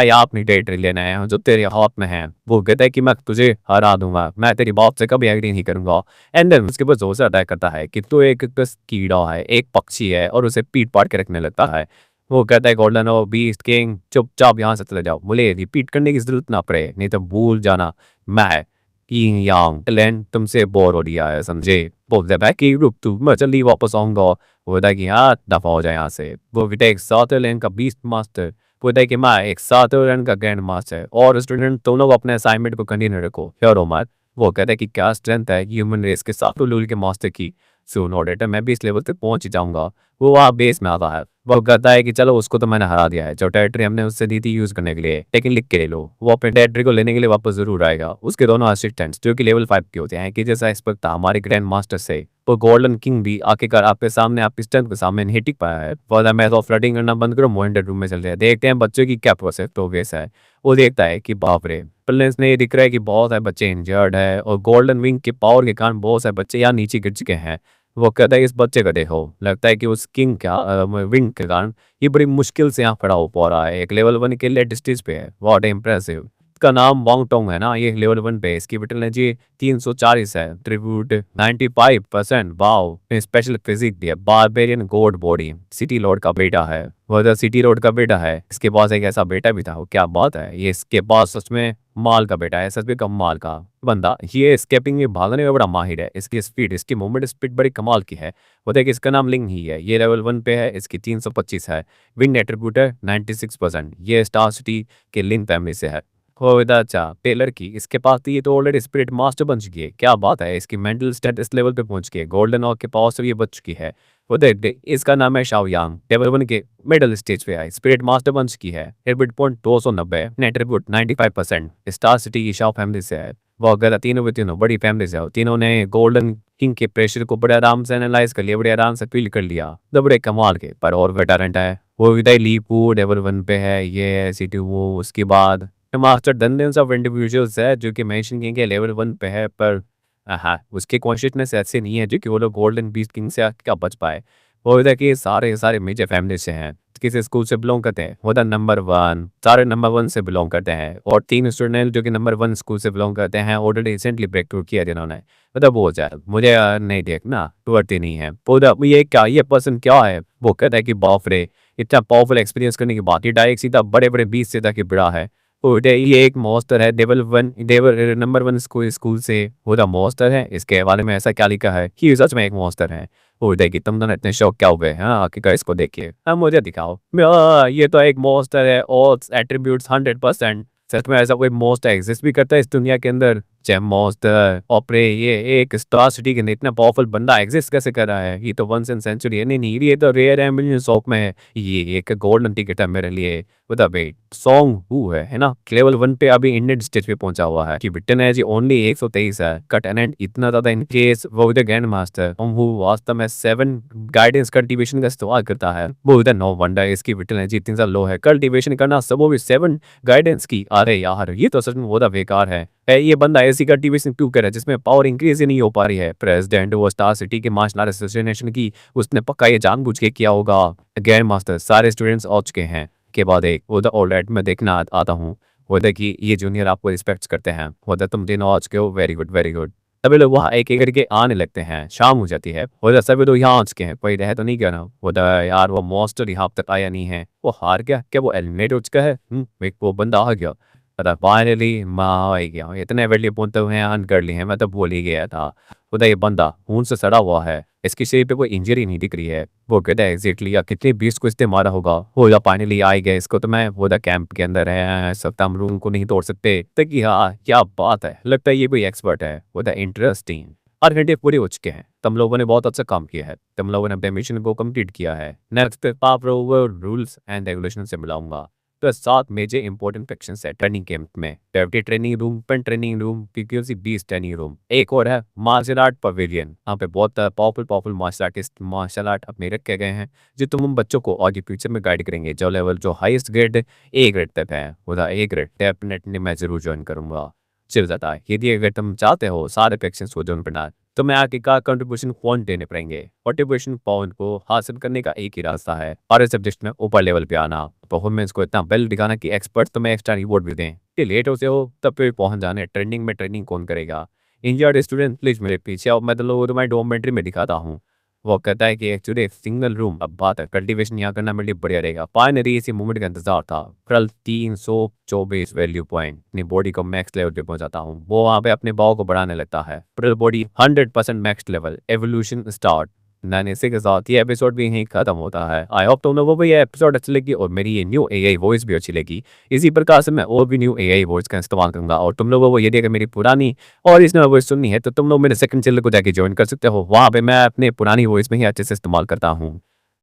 यहाँ अपनी टेरिटरी लेने आया हूँ जो तेरे हाथ में है। वो कहता है कि मैं तुझे हरा दूंगा, मैं तेरी बात से कभी एग्री नहीं करूंगा। एंड देन उसके बाद जोर से अटैक करता है कि तू एक बस कीड़ा है, एक पक्षी है, और उसे पीट पाट के रखने लगता है। वो कहता है गोल्डन ओ बीस्ट किंग चुपचाप यहाँ से चले जाओ, मुझे रिपीट करने की जरूरत ना पड़े, नहीं तो भूल जाना मैं किंग यांग लैंड तुमसे बोर हो रहा है समझे। बोलते है कि रुक तू, मैं जल्दी वापस आऊंगा। वो कहता है कि हाँ दफा हो जाए यहाँ से। वो विटेक साउथरलैंड का बीस्ट मास्टर बोलता है कि मैं एक साउथरलैंड का ग्रैंड मास्टर और स्टूडेंट दोनों को अपने असाइनमेंट को कंटिन्यू रखो ह्योरो मत। वो कहता है कि क्या स्ट्रेंथ है ह्यूमन रेस के साथ लूल के मास्टर की। सो नो डेटा मैं भी इस लेवल तक पहुंच ही जाऊंगा। वो वहाँ बेस में आता है। वो कहता है कि चलो उसको तो मैंने हरा दिया है, जो टेरिटरी हमने उससे दी थी यूज करने के लिए, लेकिन लिख के ले लो, वो अपने टेरिटरी को लेने के लिए वापस जरूर आएगा। उसके दोनों असिस्टेंट्स जो कि लेवल 5 के होते हैं कि जैसा इस वक्त हमारे ग्रैंड मास्टर से वो गोल्डन किंग भी आखिरकार आपके सामने आपके स्ट्रेंथ के सामने नहीं टिक पाया है। For the math of flooding करना बंद करो, मोइंटेड रूम में चल रहे हैं, देखते हैं बच्चों की क्या प्रोग्रेस है। वो देखता है कि बाप रे, प्लेन्स ने ये दिख रहा है कि बहुत सारे बच्चे इंजर्ड है और गोल्डन विंग के पावर के कारण बहुत सारे बच्चे यहाँ नीचे गिर चुके हैं। वो कहता है इस बच्चे को देखो, लगता है कि उस किंग का विंग के कारण ये बड़ी मुश्किल से यहाँ खड़ा हो पा रहा है, एक लेवल 1 के लिए डिस्टेंस पे है। What impressive. इसका नाम वांग टोंग है ना, ये लेवल 1 पे, इसकी विटलर्जी 340 है, ट्रिब्यूट 95%। वाओ, स्पेशल फिजिक भी है, barbarian God body, city Lord का बेटा है। वो तो सिटी लॉर्ड का बेटा है, इसके पास एक ऐसा बेटा भी था, वो क्या बात है, ये इसके पास सच में माल का बेटा है, सच में कम माल का बंदा। ये स्केपिंग में भागने में बड़ा माहिर है, इसकी स्पीड, इसकी मूवमेंट स्पीड बड़ी कमाल की है। वो देखिए इसका नाम लिंग ही है, ये लेवल 1 पे है, इसकी 325 है। विंग एट्रीब्यूट है 96%, ये स्टार सिटी के लिंग फैमिली से है। हो अच्छा टेलर की, इसके पास तो ये तो ऑलरेडी स्पिरिट मास्टर बन चुकी है, क्या बात है, इसकी मेंटल स्टेटस लेवल पे पहुंच गई है, गोल्डन ऑक के पास से ये बच चुकी है। वो देख इसका नाम है शाओ यांग, लेवल 1 के मिडिल स्टेज पे है, स्पिरिट मास्टर बन चुकी है। Attribute point 290, attribute 95%, star city की शाओ फैमिली से है। वो कहता तीनों के तीनों बड़ी फैमिली से हो, तीनों ने गोल्डन किंग के प्रेशर को बड़े आराम से एनालाइज कर लिया, बड़े आराम से फील कर लिया। तो बड़े कमाल के पर और भी टैलेंट है। वो विदाई लीपू लेवल 1 पे है, ये है सिटी वो। उसके बाद मास्टर डंडन्स ऑफ इंडिविजुअल्स है जो कि मेंशन किंग लेवल 1 पे है, पर हाँ उसके कॉन्शियसनेस ऐसे नहीं है जो कि वो लोग गोल्डन बीस्ट किंग से क्या बच पाए। वो इधर कि सारे सारे मेजर फैमिली से हैं, किसी स्कूल से बिलोंग करते हैं, वो द नंबर 1 सारे नंबर 1 से बिलोंग करते हैं। और 3 स्टूडेंट जो कि नंबर 1 स्कूल से बिलोंग करते हैं, ऑलरेडी रिसेंटली ब्रेक थ्रू किया जिन्होंने। मतलब वो जाए मुझे नहीं देखना टूटती नहीं है पूरा। ये क्या ये पर्सन क्या है, वो कहता है कि बाप रे इतना पावरफुल एक्सपीरियंस करने के बाद ये डायरेक्ट सीधा बड़े बड़े बीच से तक बिड़ा है। ये एक मॉन्स्टर है, देवल नंबर 1 स्कूल से वो द मॉन्स्टर है। इसके बारे में ऐसा क्या लिखा है कि सच में एक मॉन्स्टर है। वो देखिए तुम दोनों इतने शौक क्या हुए हाँ आखिरकार इसको देखिए, हाँ मुझे दिखाओ। ये तो एक मॉन्स्टर है, ऑल एट्रीब्यूट्स 100%। सच में ऐसा कोई मॉन्स्टर एग्जिस्ट भी करता है इस दुनिया के अंदर? जैम मॉन्स्टर ओपरे ये एक स्टार सिटी के अंदर इतना पावरफुल बंदा एग्जिस्ट कैसे कर रहा है? ये तो वंस इन सेंचुरी है। नहीं ये तो रेयर है, मिलियन शॉप में है। ये एक गोल्डन टिकट है मेरे लिए। बता वेट सॉन्ग हु है ना लेवल 1 पे अभी इंडियन स्टेज पे पहुंचा हुआ है कि बिटन है जी ओनली 123 है का टैलेंट इतना ज्यादा इन केस वो द ग्रैंड मास्टर हु वास्तव में 7 गाइडेंस कल्टीवेशन का इस्तेमाल करता है। वो इधर नो वंडर इसकी बिटन है जी इतनी ज्यादा लो है कल्टीवेशन करना, सब वो भी 7 गाइडेंस की। अरे यार ये तो सच में वो बेकार है। ये बंदा ऐसी कल्टीवेशन क्यों करे जिसमें पावर इंक्रीज ही नहीं हो पा रही है? प्रेसिडेंट वो स्टार सिटी के मार्शल आर्ट एसोसिएशन की, उसने पक्का ये जानबूझ के किया होगा। ग्रैंड मास्टर सारे स्टूडेंट्स आ चुके हैं के बाद एक वो ऑलराइट मैं देखना आता हूँ वो कि ये जूनियर आपको रिस्पेक्ट करते हैं, वो तुम तीनों आ चुके हो, वेरी गुड वेरी गुड। सभी लोग वहाँ एक एक करके आने लगते हैं, शाम हो जाती है। वो सभी लोग यहाँ आ चुके हैं, कोई रह तो नहीं गया ना? वो यार वो मॉन्स्टर यहाँ तक आया नहीं है, वो हार गया क्या? वो एलिमिनेट हो चुका है? एक वो बंदा आ गया। पता फाइनली मैं आ ही गया, इतने वेली पहुंचते हुए अन कर ली है, मैं तो भूल ही गया था। खुदा ये बंदा खून से सड़ा हुआ है, इसकी शरीर पे कोई इंजरी नहीं दिख रही है। वो कहता है एग्जैक्टली या कितने बीस को इससे मारा होगा। हो या फाइनली आ ही गया इसको तो मैं वो कैंप के अंदर है सकता, हम रूम को नहीं तोड़ सकते। तो कि हाँ क्या बात है, लगता है ये कोई एक्सपर्ट है। वो इंटरेस्टिंग 8 घंटे पूरे हो चुके हैं, तुम लोगों ने बहुत अच्छा काम किया है, तुम लोगों ने अपने मिशन को कंप्लीट किया है। Next power rules and regulation से मिलाऊंगा। तो 7 मेजर इंपॉर्टेंट सेक्शन है ट्रेनिंग कैंप में। Deputy training room, pen training room, PQC 20 training room. एक और है मार्शल आर्ट पवेलियन, यहाँ पे बहुत powerful martial artist martial art अपने रखे गए हैं जो तुम बच्चों को आगे फ्यूचर में गाइड करेंगे। जो लेवल जो हाईएस्ट ग्रेड ए ग्रेड तक है, वो ए ग्रेड डेफिनेटली मैं जरूर ज्वाइन करूंगा। चिल जाता है यदि अगर तुम चाहते हो सारे सेक्शन को ज्वाइन करना तो मैं आगे का कंट्रीब्यूशन पॉइंट देने पड़ेंगे। मोटिवेशन पॉइंट को हासिल करने का एक ही रास्ता है, और सब्जेक्ट में ऊपर लेवल पे आना, परफॉर्मेंस को इतना बेल दिखाना कि एक्सपर्ट तुम्हें एक्स्ट्रा रिवॉर्ड भी दें। कि लेट हो से हो तब पे पहुंच जाने, ट्रेनिंग में ट्रेनिंग कौन करेगा? इंजर्ड स्टूडेंट प्लीज मेरे पीछे आओ, मैं तो लोगों तुम्हारी डॉर्मेट्री में दिखाता हूँ। वो कहता है कि एक्चुअली एक सिंगल रूम अब बात है, कल्टीवेशन यहाँ करना मेरे लिए बढ़िया रहेगा। फाइनली इसी मूवमेंट का इंतजार था। कल 324 वैल्यू पॉइंट अपनी बॉडी को मैक्स लेवल पे पहुंचाता हूँ। वो वहाँ पे अपने भाव को बढ़ाने लगता है। Body 100% max level, evolution start. मैंने इसी के साथ ये एपिसोड भी यहीं खत्म होता है। आई होप तुम लोगों को ये एपिसोड अच्छी लगी और मेरी ये न्यू एआई वॉइस भी अच्छी लगी। इसी प्रकार से मैं और भी न्यू एआई वॉइस का इस्तेमाल करूंगा। और तुम लोगों को यदि अगर मेरी पुरानी और इसमें वॉइस सुननी है तो तुम लोग मेरे सेकंड चैनल को जाके ज्वाइन कर सकते हो, वहाँ पे मैं अपने पुरानी वॉइस में ही अच्छे से इस्तेमाल करता हूँ।